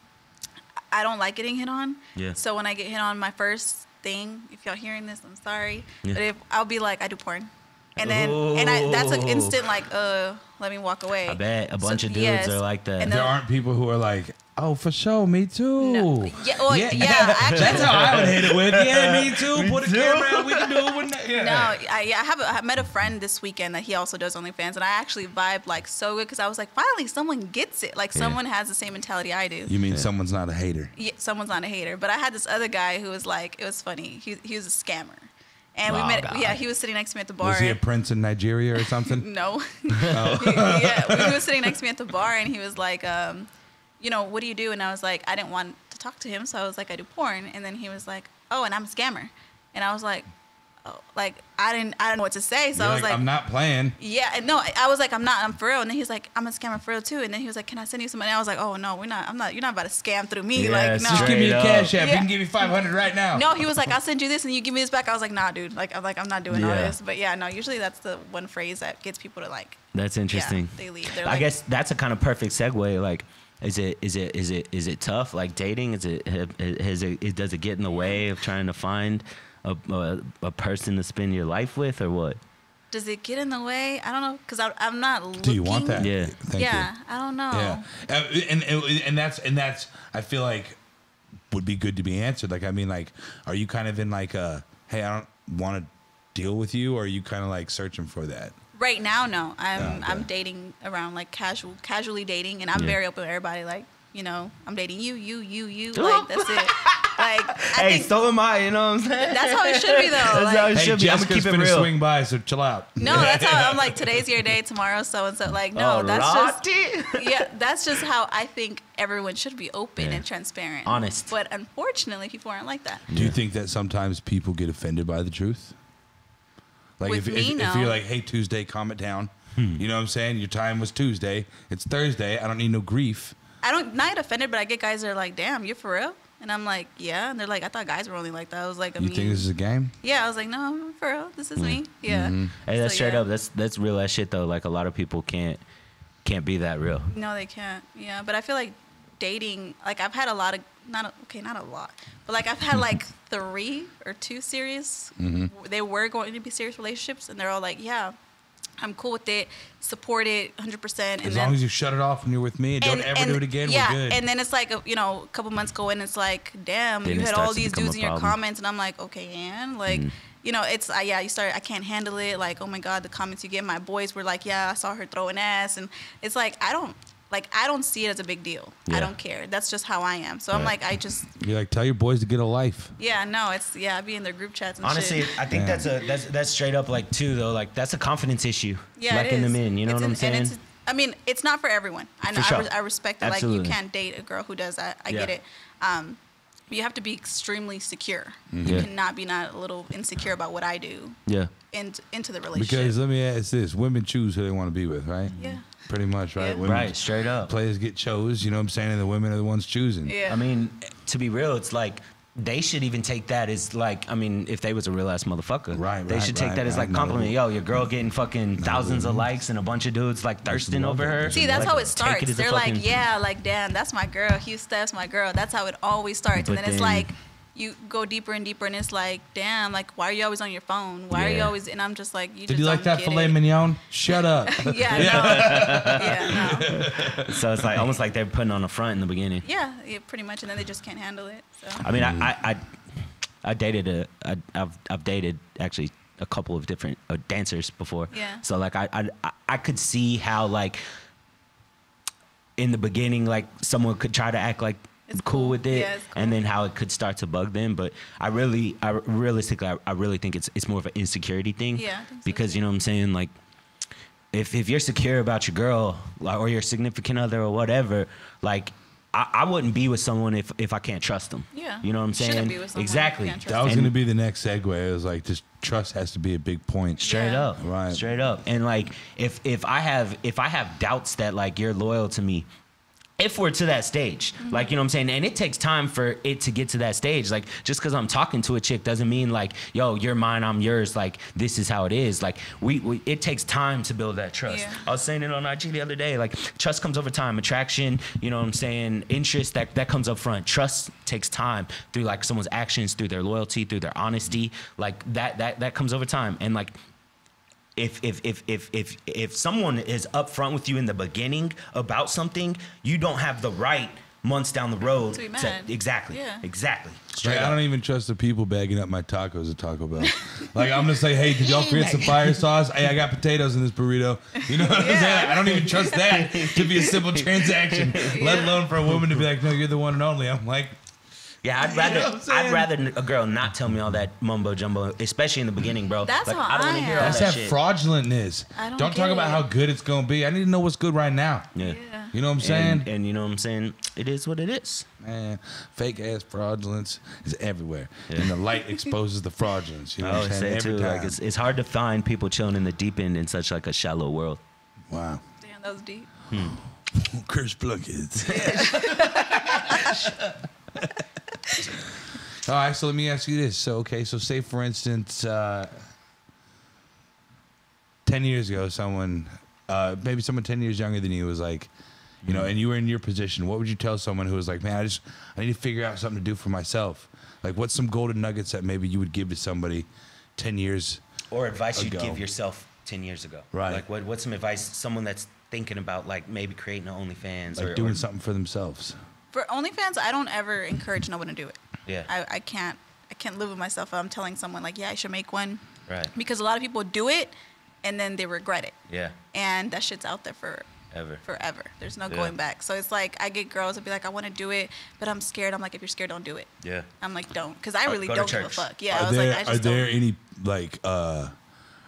I don't like getting hit on. Yeah. So when I get hit on, my first thing, if y'all hearing this, I'm sorry, Yeah. but I'll be like, "I do porn," and then that's an instant like, let me walk away. I bet a bunch of dudes are like that. And There aren't people who are like, "Oh, for sure, me too." No. Yeah, well, yeah. Actually, That's how I would hit it with. Yeah, me too. Put a camera out. We can do it. I met a friend this weekend that he also does OnlyFans, and I actually vibed like so good because I was like, finally, someone gets it. Like, someone has the same mentality I do. You mean someone's not a hater? Yeah, someone's not a hater. But I had this other guy who was like, it was funny. He was a scammer. And we met. God. Yeah, he was sitting next to me at the bar. Was he a prince in Nigeria or something? No. He was sitting next to me at the bar, and he was like, you know, "What do you do?" And I was like, I didn't want to talk to him, so I was like, "I do porn." And then he was like, "Oh, and I'm a scammer." And I was like, "Oh," like I didn't know what to say, so You're I was like, "I'm not playing." Yeah, and no, I was like, I'm for real. And then he was like, "I'm a scammer for real too." And then he was like, "Can I send you some money?" I was like, "Oh no, we're not. I'm not. You're not about to scam through me." Yeah, like, no. Just give me a cash app. Yeah. We can give you $500 right now. No, he was like, "I'll send you this and you give me this back." I was like, "Nah, dude. Like, I'm not doing all Yeah. this." But yeah, no. Usually that's the one phrase that gets people to like. That's interesting. Yeah, they leave. They're I like, guess that's a kind of perfect segue. Like, is it tough? Like, dating, does it get in the way of trying to find a person to spend your life with, or what? Does it get in the way? I don't know, because I'm not looking. Do you want that? Yeah. Thank you. I don't know. Yeah, and that's I feel like would be good to be answered. Like, I mean, like, are you kind of in like hey, I don't want to deal with you, or are you kind of like searching for that? Right now, no. Okay. I'm dating around, like, casually dating, and I'm very open with everybody. Like, you know, I'm dating you. Like, that's it. Like, I think so am I. You know what I'm saying? that's how it should be, though. That's Like, how it Hey, should be. I'm Jessica's gonna keep it finna real. swing by, so chill out. no, that's how I'm like, today's your day, tomorrow's so and so. Like, no, that's just that's just how I think everyone should be open and transparent, Honest. But unfortunately, people aren't like that. Do you think that sometimes people get offended by the truth? Like, With me, if no. you're like, "Hey, Tuesday, calm it down." You know what I'm saying? Your time was Tuesday. It's Thursday. I don't need no grief. I don't not get offended, but I get guys that are like, "Damn, you're for real?" And I'm like, "Yeah." And they're like, "I thought guys were only like that." I was like, You think this is a game? Yeah, I was like, "No, I'm for real. This is me." Yeah. Hey, that's So, straight yeah. up. That's real ass shit though. Like, a lot of people can't be that real. No, they can't. Yeah, but I feel like dating, like, I've had a lot of not a lot, but like I've had like 3 or 2 serious. They were going to be serious relationships, and they're all like, "Yeah, I'm cool with it, support it 100%." As long as you shut it off when you're with me and don't ever do it again, yeah, we're good. and then it's like, a couple months go in, it's like, damn, Then you it had all starts to these become dudes a in your problem. comments, and I'm like, okay, and like, it's you start, I can't handle it. Like, oh my God, the comments you get. My boys were like, yeah, I saw her throwing ass, and it's like, I don't see it as a big deal. Yeah. I don't care. That's just how I am. So I'm like, You're like, tell your boys to get a life. I be in their group chats and Honestly, shit. I think that's straight up, like, too, though. Like, that's a confidence issue. Yeah, like it in the is. men. You know It's what I'm an- saying? and I mean, it's not for everyone. I know. For sure. I respect that. Like, Absolutely. you can't date a girl who does that. I get it. You have to be extremely secure. You Yeah. cannot be not a little insecure about what I do Yeah. into the relationship. Because let me ask this: women choose who they want to be with, right? Yeah. Pretty much, right? Yeah. Women, Right. Straight up. Players get chose. You know what I'm saying? And the women are the ones choosing. Yeah. I mean, to be real, it's like they should even take that as like, I mean, if they was a real ass motherfucker, they should take that as like compliment. Yo, your girl getting fucking thousands of likes and a bunch of dudes like thirsting over her. See, that's like, how it starts. They're like, yeah, like damn, that's my girl. Housteph's my girl. That's how it always starts. And then it's like you go deeper and deper, and it's like, damn, like why are you always on your phone? Why are you always? And I'm just like, you. Did just you like that filet mignon? Shut up. No. So it's like almost like they're putting on a front in the beginning. Yeah, pretty much, and then they just can't handle it. So. I mean, I've dated actually a couple of different dancers before. Yeah. So like I could see how like in the beginning like someone could try to act like it's cool with it, and then how it could start to bug them. But I realistically think it's more of an insecurity thing. Yeah. I think so. Because you know what I'm saying, like if you're secure about your girl or your significant other or whatever, like I wouldn't be with someone if I can't trust them. Yeah. You know what I'm saying? Shouldn't be with someone exactly. you can't trust. That was going to be the next segue. It was like just trust has to be a big point. Straight up. Right. Straight up. And like if I have doubts that like you're loyal to me, if we're to that stage, like, you know what I'm saying? And it takes time for it to get to that stage. Like, just because I'm talking to a chick doesn't mean like, yo, you're mine, I'm yours. Like, this is how it is. Like, it takes time to build that trust. Yeah. I was saying it on IG the other day. Like, trust comes over time. Attraction, you know what I'm saying? Interest, that comes up front. Trust takes time through like someone's actions, through their loyalty, through their honesty. Like, that comes over time. And like, if someone is upfront with you in the beginning about something, you don't have the right months down the road to be mad. Exactly. Like, I don't even trust the people bagging up my tacos at Taco Bell. Like, I'm gonna say, hey, did y'all forget some fire sauce? Hey, I got potatoes in this burrito. You know what I'm saying? I don't even trust that to be a simple transaction, let alone for a woman to be like, no, you're the one and only. I'm like, yeah, I'd rather a girl not tell me all that mumbo jumbo, especially in the beginning, bro. That's like, how I don't want to hear all that's that that shit. fraudulentness. Don't talk about how good it's gonna be. I need to know what's good right now. Yeah. You know what I'm saying? And you know what I'm saying? It is what it is. Man, fake ass fraudulence is everywhere, and the light exposes the fraudulence. You know what I'm saying? Every time. Like it's hard to find people chilling in the deep end in such like a shallow world. Wow. Damn, that was deep. Chris Plunkett. All right, so let me ask you this. So say for instance, 10 years ago, someone, maybe someone 10 years younger than you was like, you know, and you were in your position, what would you tell someone who was like, man, I need to figure out something to do for myself? Like, what's some golden nuggets that maybe you would give to somebody 10 years or advice ago? You'd give yourself 10 years ago? Right. Like, what's some advice, someone that's thinking about, like, maybe creating an OnlyFans? Like doing something for themselves. For OnlyFans, I don't ever encourage no one to do it. Yeah. I can't live with myself if I'm telling someone, like, yeah, I should make one. Right. Because a lot of people do it, and then they regret it. Yeah. And that shit's out there forever. There's no going back. So it's like I get girls that be like, I want to do it, but I'm scared. I'm like, if you're scared, don't do it. Yeah. I'm like, don't, because I really go to don't give a church. fuck. Yeah. Are there any like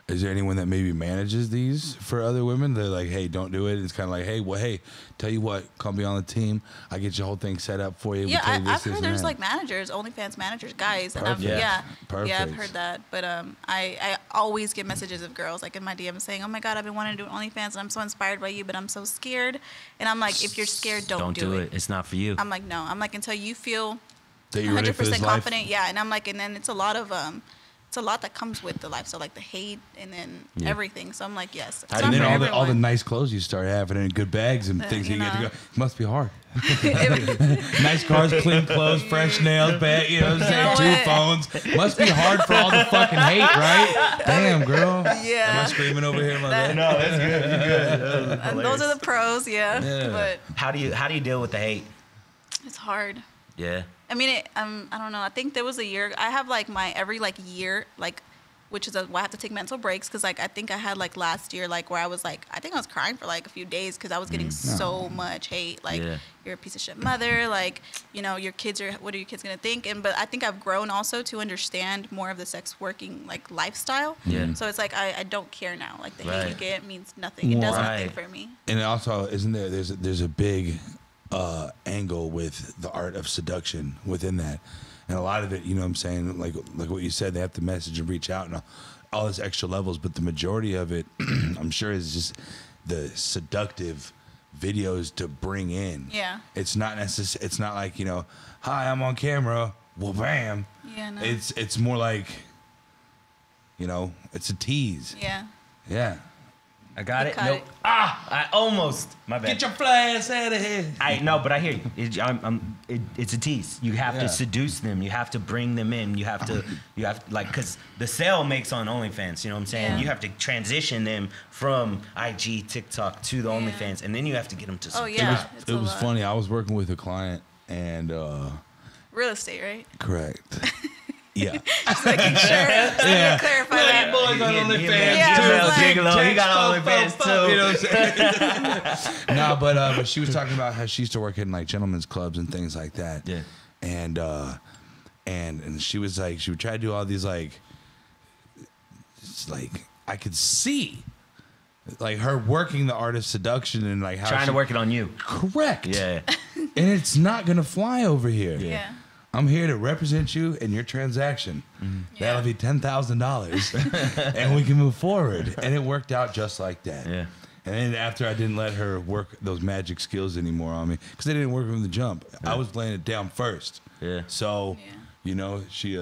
is there anyone that maybe manages these for other women? They're like, hey, don't do it. It's kind of like, hey, tell you what, come be on the team. I get your whole thing set up for you. Yeah, I've heard there's that. like managers, OnlyFans managers, guys. And Perfect. I've heard that. But I always get messages of girls like in my DM saying, oh my God, I've been wanting to do OnlyFans and I'm so inspired by you, but I'm so scared. And I'm like, if you're scared, don't do it. It's not for you. I'm like, no. I'm like, until you feel that you're 100% confident. Yeah. And I'm like, and then it's a lot that comes with the life. So like the hate and then everything. So I'm like, yes. And then all the nice clothes you start having and good bags and things you get to go. It must be hard. Nice cars, clean clothes, fresh nails, bag, you know what I'm saying? 2 phones. Must be hard for all the fucking hate, right? Damn, girl. Yeah. Am I screaming over here? No, that's good. You're good. And those are the pros, yeah. But how do you deal with the hate? it's hard. Yeah. I mean, I don't know. I think there was a year. I have like my every like year, like, which is why I have to take mental breaks because like I think I had like last year like where I was like I think I was crying for like a few days because I was getting so much hate. Like you're a piece of shit mother. Like your kids are. What are your kids gonna think? But I think I've grown also to understand more of the sex working like lifestyle. Yeah. So it's like I don't care now. Like the hate you get means nothing. It does nothing for me. And also, isn't there? There's a big angle with the art of seduction within that. And a lot of it, you know what I'm saying, like what you said, they have to message and reach out and all those extra levels. But the majority of it, I'm sure, is just the seductive videos to bring in. Yeah. It's not necessary. It's not like, hi, I'm on camera. well, bam. Yeah, no. It's more like, it's a tease. Yeah. Yeah. I got You it. caught Nope. it. I almost. My bad. Get your fly ass out of here. But I hear you. It's a tease. You have to seduce them. You have to bring them in. You have to because the sale makes on OnlyFans. You know what I'm saying? Yeah. You have to transition them from IG, TikTok to the Yeah. OnlyFans, and then you have to get them to. Oh yeah. It was funny. I was working with a client and. Real estate, right? Correct. Yeah. Just making sure. Yeah. Clarify that. Boys on OnlyFans. He got OnlyFans too. You know what I'm saying? No, but she was talking about how she used to work in like gentlemen's clubs and things like that. Yeah. And she was like, she would try to do all these like, it's like I could see, like her working the art of seduction and like how Trying to work it on you. Correct. Yeah. And it's not gonna fly over here. Yeah. I'm here to represent you in your transaction. Mm-hmm. That'll be $10,000, and we can move forward. And it worked out just like that. Yeah. And then after I didn't let her work those magic skills anymore on me, because they didn't work from the jump. I was laying it down first. Yeah. So, she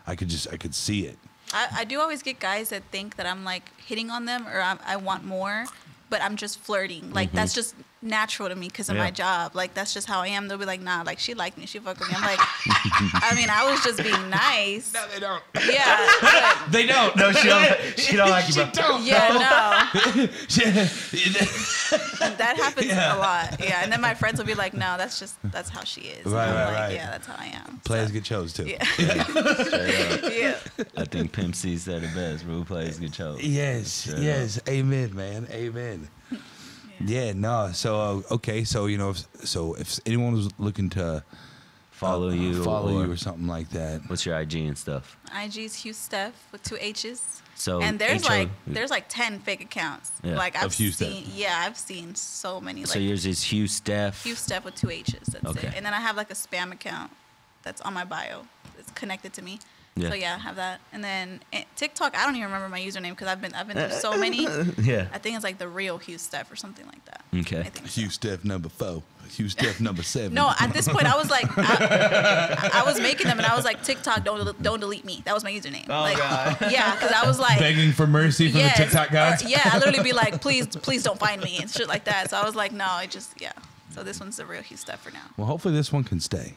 I could see it. I do always get guys that think that I'm like hitting on them or I want more, but I'm just flirting. Like that's just natural to me because of my job. Like that's just how I am. They'll be like, nah, like she liked me, she fucked with me. I'm like, I mean, I was just being nice. No, they don't. Yeah. But, They don't. No, she don't like you, bro. She don't. yeah, no. That happens a lot. Yeah. And then my friends will be like, no, that's how she is. And Right, I'm right, like, right. yeah, that's how I am. Players get chose too. Yeah. Straight up. Yeah. I think Pimp C said it best. Rule players get chose. Yes, Straight yes. Amen, man. Amen. Yeah, no. So okay, so if anyone was looking to Follow you or something like that, what's your IG and stuff? IG's Houstephh with 2 H's. So And there's H-O- like 10 fake accounts. Yeah. Like Of I've Houstephh. seen so many. So Like yours is Houstephh. Houstephh with 2 H's. That's Okay. it. And then I have like a spam account that's on my bio. It's connected to me. Yeah. So yeah, I have that. And then TikTok, I don't even remember my username because I've been through so many. Yeah. I think it's like the real Houstephh or something like that. Okay. I think so. Houstephh number 4, Houstephh number 7. No, at this point I was like, I was making them and I was like, TikTok, don't delete me. That was my username. Oh, like, God. yeah, because I was like, begging for mercy from yes, the TikTok gods. yeah, I literally be like, please don't find me and shit like that. So I was like, no, So this one's the real Houstephh for now. Well, hopefully this one can stay,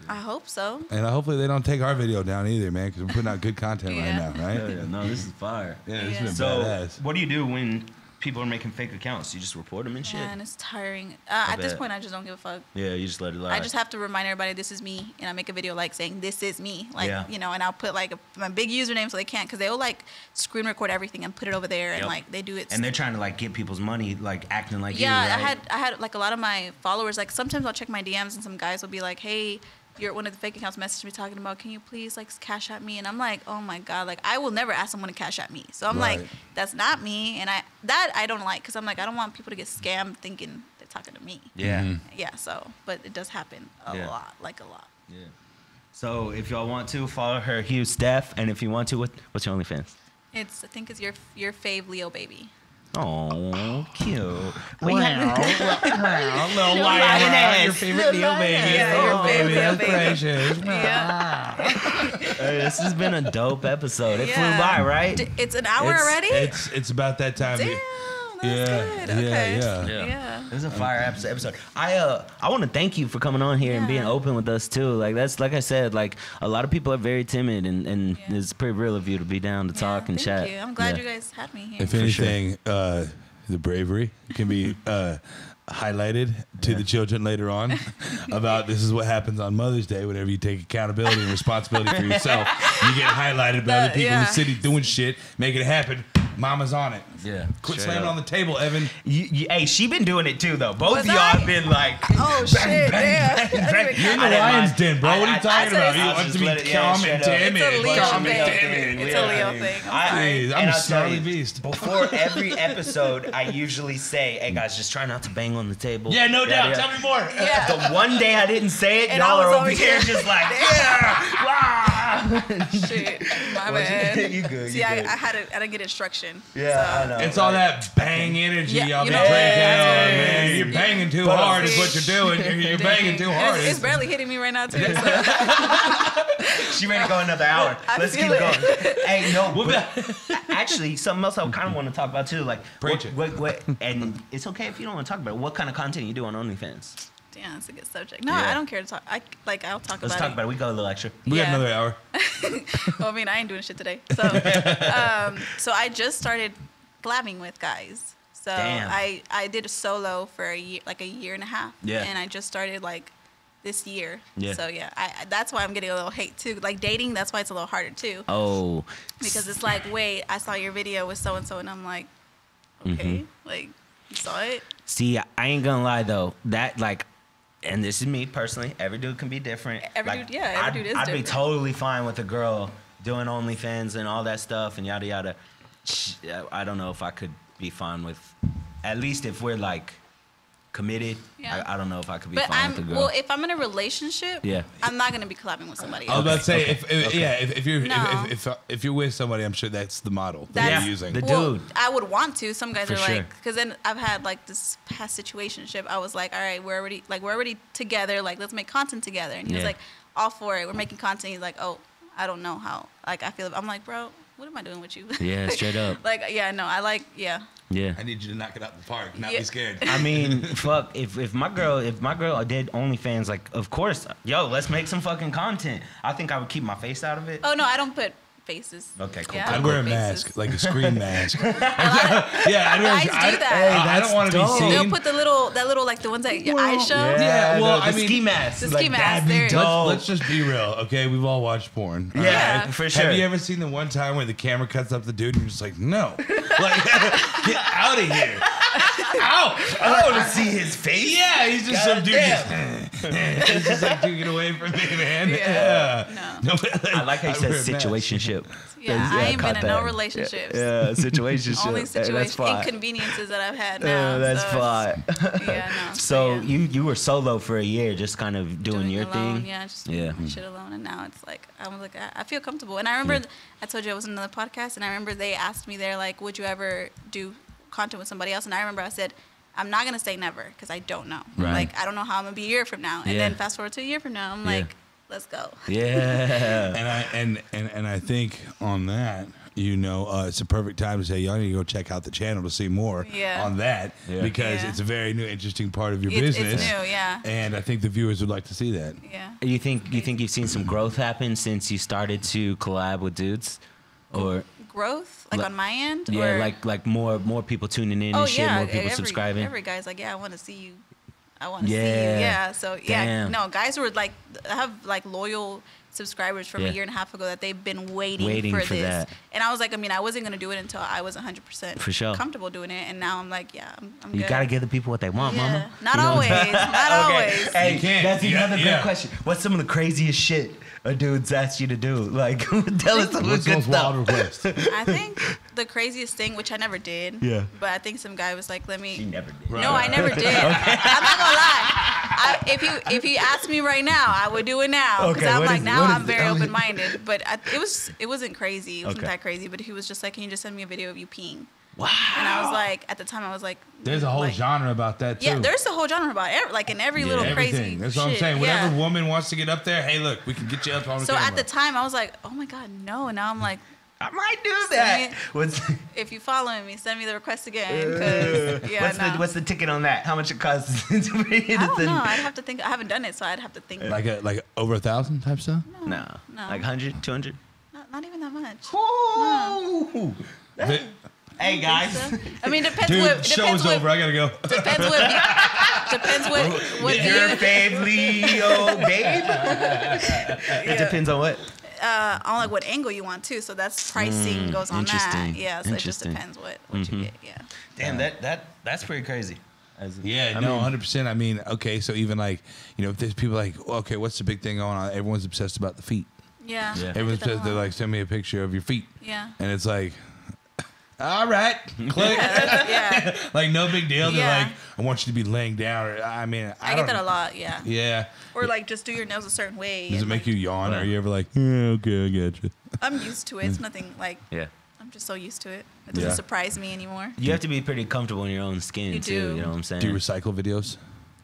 I hope so. and hopefully they don't take our video down either, man, because we're putting out good content Yeah. right now, right? Hell yeah. No, this is fire. Yeah, this Yeah. has been So, badass. what do you do when people are making fake accounts? You just report them and shit? Yeah, and it's tiring. At this bet. point, I just don't give a fuck. Yeah, you just let it lie. I just have to remind everybody this is me, and I make a video like saying this is me, like Yeah. and I'll put like my big username so they can't, because they'll like screen record everything and put it over there, and Yep. like they do it. And they're trying to like get people's money, like acting like yeah, you, right? I had like a lot of my followers. Like sometimes I'll check my DMs, and some guys will be like, "Hey, you're one of the fake accounts messaged me talking about, can you please like cash at me?" And I'm like, oh my god, like I will never ask someone to cash at me. So I'm Right. like, that's not me, and I don't like, because I'm like, I don't want people to get scammed thinking they're talking to me. Yeah. Mm-hmm. Yeah, so, but it does happen a Yeah. lot, like a lot. Yeah. So if y'all want to follow her, Houstephh, and if you want to, what's your OnlyFans? I think it's your fave Leo baby. Oh, cute. Little lion, your favorite Leo baby. Yeah, your favorite Leo baby. precious. Yeah. Hey, this has been a dope episode. It flew Yeah. by, right? It's an hour already? It's about that time. Damn, that's good. Okay. Yeah. It was a fire episode. I want to thank you for coming on here and being Yeah. open with us too. Like that's like I said, like a lot of people are very timid and Yeah. it's pretty real of you to be down to talk and thank chat. you. I'm glad Yeah. you guys had me here. If For sure. anything, the bravery can be highlighted to the children later on about this is what happens on Mother's Day. Whenever you take accountability and responsibility for yourself, you get highlighted by other people in the city doing shit, making it happen. Mama's on it. Yeah. Quit straight slamming up. on the table, Evan. Hey, she been doing it too though. Both Was of y'all I? have been like, Oh shit! bang, Damn. bang. You're in I the didn't lion's mind. den, bro. What are you talking about? You I'll want just to be let it- yeah, calm and straight up. timid. It's a Leo Calm and thing. timid. It's a Leo thing. I'm sorry. Jeez, I'm And a I'll tell snarly you, beast. Before every episode, I usually say, "Hey guys, just try not to bang on the table." Yeah, no doubt. Yeah. Tell me more. Yeah. The one day I didn't say it, And y'all I was are over over here here. just like, yeah, rah. Shit, my bad. You good? See, I didn't get instruction. Yeah, so. I know. It's all that bang energy y'all be you know, drinking. yeah, You're banging too hard is what you're doing. You're banging too hard. It's barely hitting me right now too. So. She ready to go another hour. Let's keep going. Hey, no. Actually, something else I kind of want to talk about too. Like, what, and it's okay if you don't want to talk about it. What kind of content you do on OnlyFans? Damn, that's a good subject. No, I don't care to talk. I'll talk about it. Let's talk about it. We got a little extra. We got another hour. Well, I mean, I ain't doing shit today. So, so I just started collabing with guys. So I did a solo for a year and a half. Yeah. And I just started like this year. Yeah. So yeah, that's why I'm getting a little hate too. Like dating, that's why it's a little harder too. Oh. Because it's like, wait, I saw your video with so and so, and I'm like, okay, like you saw it. See, I ain't gonna lie though. That like. And this is me personally. Every dude can be different. Every dude is different. I'd be totally fine with a girl doing OnlyFans and all that stuff and yada yada. I don't know if I could be fine with, at least if we're like committed. Yeah. I don't know if I could be fine with a girl. Well, if I'm in a relationship, I'm not gonna be collabing with somebody else. I was about to say, if you're with somebody, I'm sure that's the model that you're using. The dude. I would want to. Some guys For are sure. like, because then I've had like this past situationship. I was like, all right, we're already together. Like, let's make content together. And he was like, all for it. We're making content. He's like, oh, I don't know how. Like, I feel. I'm like, bro, what am I doing with you? Yeah, straight up. Like, yeah, no, I like, yeah. Yeah. I need you to knock it out the park, not be scared. I mean, fuck, if my girl did OnlyFans, like, of course, yo, let's make some fucking content. I think I would keep my face out of it. Oh no, I don't put faces. Okay, cool. Yeah, I'd wear a mask, like a screen mask. Guys do that. I don't want to be seen. They'll put that little like the ones that your eyes show. Yeah, well, the ski mask. The ski mask. There. Let's just be real, okay? We've all watched porn. Yeah, right? for sure. Have you ever seen the one time where the camera cuts up the dude and you're just like, no, like, get out of here. Ow! I don't want to see his face. Yeah, he's just some dude. He's just like, dude, get away from me, man. Yeah. No. I like how you said situationship. Yeah, I ain't been in no relationships. Yeah, situationship. Only inconveniences that I've had now. That's fine. Yeah, no. So you were solo for a year, just kind of doing your alone, thing. Yeah, just my shit alone, and now it's like I feel comfortable. And I remember I told you I was in another podcast, and I remember they asked me, they're like, would you ever do content with somebody else? And I remember I said, I'm not gonna say never because I don't know. Right. Like I don't know how I'm gonna be a year from now. And then fast forward to a year from now, I'm like, let's go. Yeah. And I think on that, it's a perfect time to say y'all need to go check out the channel to see more on that because it's a very new, interesting part of your business. It's new, yeah. And I think the viewers would like to see that. Yeah. You think you've seen some growth happen since you started to collab with dudes, or growth on my end? Yeah, or? like more people tuning in and shit, more people subscribing. Every guy's like, I want to see you. I want to see you. Yeah. So no, guys who are like, I have like loyal subscribers from a year and a half ago that they've been waiting for this. That. And I was like, I wasn't gonna do it until I was 100% for sure comfortable doing it. And now I'm like, I'm you good. gotta give the people what they want, mama. Not always. Not always. Hey, that's another good question. What's some of the craziest shit a dude's asked you to do? Like, tell us some of the good stuff. Request? I think the craziest thing, which I never did. Yeah. But I think some guy was like, let me. She never did. No, I never did. I'm not gonna lie. If you ask me right now, I would do it now because I'm like I'm very open minded. But it wasn't crazy. It wasn't that crazy. But he was just like, can you just send me a video of you peeing? Wow. And I was like, at the time, I was like, there's a whole genre about that too. Yeah, there's a whole genre about it, in every little crazy. That's what I'm saying. Whatever woman wants to get up there, hey, look, we can get you up on the camera. So at the time, I was like, oh my god, no. And now I'm like, I might do that. If you following me, send me the request again. What's the ticket on that? How much it costs? I don't know. I'd have to think. I haven't done it, so I'd have to think. Like over 1,000 type stuff? No. Like 100, 200? Not even that much. Ooh. No. Hey guys. I mean, depends. Dude, show's over. I gotta go. Depends what your fave Leo, babe. It depends on what. On like what angle you want too. So that's pricing goes on that. Yeah. So it just depends what you get. Yeah. Damn, that's pretty crazy. Yeah, no, 100%. I mean, okay, so even like, if there's people like, okay, what's the big thing going on? Everyone's obsessed about the feet. Yeah. Everyone's they're like, send me a picture of your feet. Yeah. And it's like, all right, click. Yeah. Like no big deal. They're Yeah. like, I want you to be laying down. Or, I mean, I get that a lot. Yeah. Yeah. Or like just do your nails a certain way. Does it make like, you yawn? Or are you ever like, yeah, okay, I get you? I'm used to it. It's nothing like. Yeah. I'm just so used to it. It doesn't surprise me anymore. You have to be pretty comfortable in your own skin You too. do. You know what I'm saying? Do you recycle videos?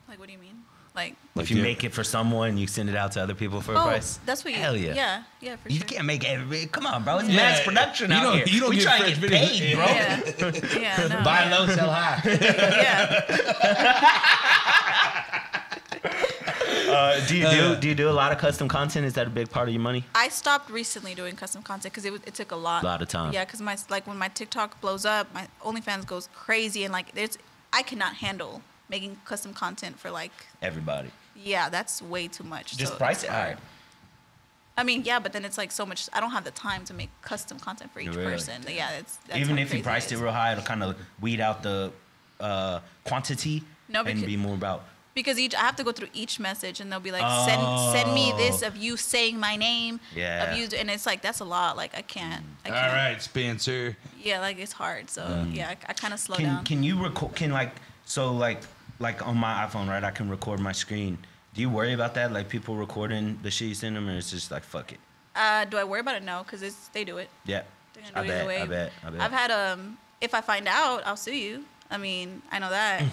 Like, what do you mean? Like if you make it for someone, you send it out to other people for a price. That's what you. Hell yeah. Yeah, yeah, for You sure. can't make every. Come on, bro. It's Yeah. mass production out here. You don't we get try fresh to get videos. paid, bro. Yeah, yeah. No, Buy low, sell high. Yeah. Do you do a lot of custom content? Is that a big part of your money? I stopped recently doing custom content because it took a lot. A lot of time. Yeah, because when my TikTok blows up, my OnlyFans goes crazy, and like I cannot handle making custom content for like Everybody. Yeah, that's way too much. Just so price it's it higher. I mean, yeah, but then it's like so much. I don't have the time to make custom content for each Really? person. Yeah, that's Even how if you crazy priced it it is. real high, it'll kind of weed out the quantity and be more about. Because I have to go through each message, and they'll be like, send me this of you saying my name. Yeah. Of you, and it's like that's a lot. Like I can't. All right, Spencer. Yeah, like it's hard. So yeah, I kind of slow down. Can you record? Like on my iPhone, right? I can record my screen. Do you worry about that? Like people recording the shit you send them, or it's just like fuck it? Do I worry about it? No, because they do it. Yeah. They're gonna do it either way. I bet. I've had if I find out, I'll sue you. I mean, I know that.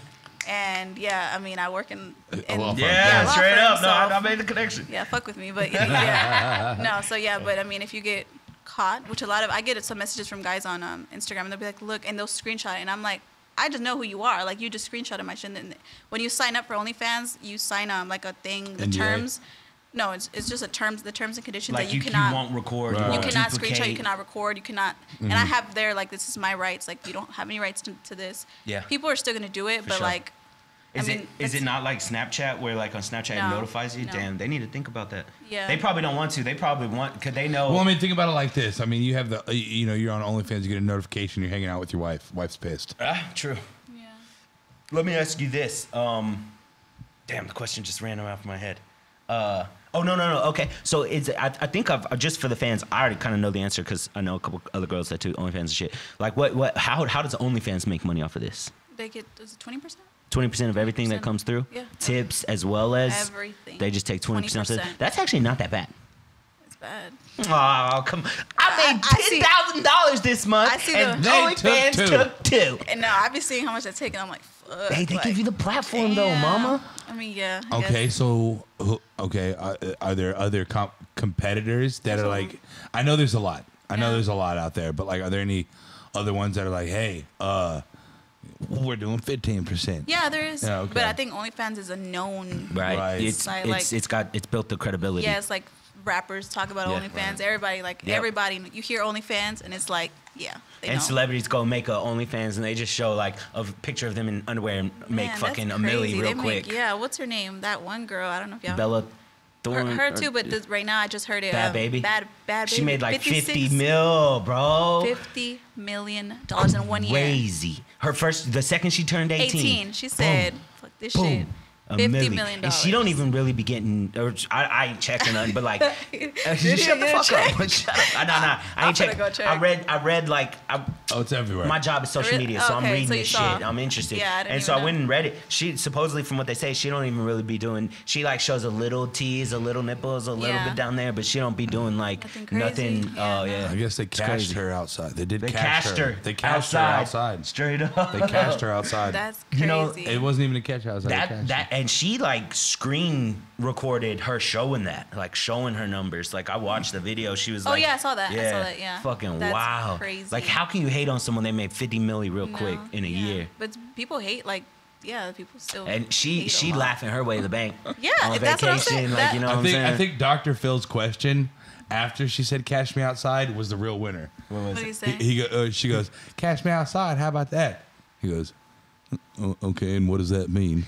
And yeah, I mean, I work in law firm. Yeah, law straight firm, up. so- No, I made the connection. Yeah, fuck with me, but yeah. No, so yeah, but I mean, if you get caught, which I get some messages from guys on Instagram, and they'll be like, look, and they'll screenshot it, and I'm like, I just know who you are. Like, you just screenshotted my shit. And when you sign up for OnlyFans, you sign like a thing, the NDA? terms. No, it's just the terms and conditions Like that you you cannot. won't record. Right. You won't cannot duplicate. screenshot. You cannot record. You cannot. And I have there like this is my rights. Like you don't have any rights to this. Yeah. People are still gonna do it, For but sure. like. Is I mean, it not like Snapchat where like on Snapchat it No, notifies you? no. Damn, they need to think about that. Yeah. They probably don't want to. They probably want because they know. Well, I mean, think about it like this. I mean, you have you're on OnlyFans, you get a notification, you're hanging out with your wife. Wife's pissed. True. Yeah. Let me ask you this. Damn, the question just ran out of my head. No. Okay, so I think I've just for the fans. I already kind of know the answer because I know a couple other girls that do OnlyFans and shit. Like, how does OnlyFans make money off of this? They get 20%. 20% of everything that 20%. comes through. Yeah. Tips as well as Everything. They just take 20% of it. 20%. That's actually not that bad. It's bad. Oh, come on. I made I see- $10,000 this month, I see and the- They OnlyFans took took two. And no, I've been seeing how much they take, and I'm like, fuck. Hey, they like, give you the platform, though, damn. mama. I mean, yeah. I Okay, guess. so are there other competitors that are like? I know there's a lot. I know Yeah. there's a lot out there, but like, are there any other ones that are like, hey, we're doing 15%? Yeah, there is. Yeah, okay. But I think OnlyFans is a known. Right. It's built the credibility. Yeah, it's like rappers talk about Yeah. OnlyFans. Everybody, like Yep. everybody, you hear OnlyFans, and it's like, yeah. They And know. celebrities go make a OnlyFans and they just show like a picture of them in underwear and make Man, fucking that's a milli crazy. real They quick. Make, yeah, what's her name? That one girl. I don't know if y'all. Bella Thorne. Her too, but right now I just heard it. Bad Baby. Bad Baby. She made like 50 56 mil, bro. $50 million in 1 year. Crazy. The second she turned 18. She said, fuck this Boom. shit. A $50 milli. million. And she don't even really be getting, or I ain't checking nothing, but like, Did shut you the get a fuck check? up. Shut up. Nah, I I'm ain't finna checking. go check. I read like, Oh, it's everywhere. my job is social Really? media, so I'm Okay, reading so you this saw. shit. I'm interested. Yeah, I didn't and so even I went know. and read it. She supposedly, from what they say, she don't even really be doing. She like shows a little tease, a little nipples, a little Yeah. bit down there, but she don't be doing like Nothing crazy. nothing. Yeah, Oh no. yeah. I guess they It's cashed crazy. her outside. They did They cash cashed her. They cashed her outside. Straight up. They cashed her outside. That's crazy. You know, It wasn't even a catch outside. They cashed that and she like screen recorded her showing that, like showing her numbers. Like I watched the video. She was Oh, like, yeah, I saw that. I saw that, yeah. Fucking That's wow. crazy. Like how can you hate on someone they made 50 milli real quick No, in a yeah. year? But people hate, like, yeah, people still. And she hate a lot. laughing her way to the bank. Yeah, on that's what I'm saying. vacation, like you know what I'm saying. I think Dr. Phil's question after she said "cash me outside" was the real winner. What do you say? She goes, "Cash me outside. How about that?" He goes, "Okay, and what does that mean?"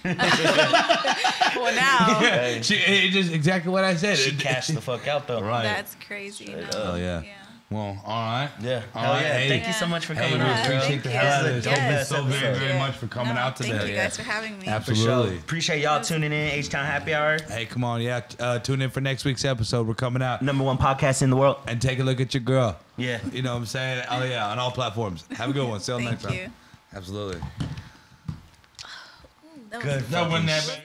Well, now. It's just exactly what I said. She cashed the fuck out though. Right. That's crazy. Oh yeah. Well, all right. Yeah. All right. Hey, thank you so much for coming we on. appreciate the hell out of this. Thank you so very, very Yeah. much for coming out today. Thank you guys for having me. Absolutely. Appreciate y'all tuning in. H-Town Happy Hour. Hey, come on. Yeah. Tune in for next week's episode. We're coming out. #1 podcast in the world. And take a look at your girl. Yeah. You know what I'm saying? Oh, yeah. On all platforms. Have a good one. See you next time. Thank you. Absolutely. That was Good. That wasn't that bad.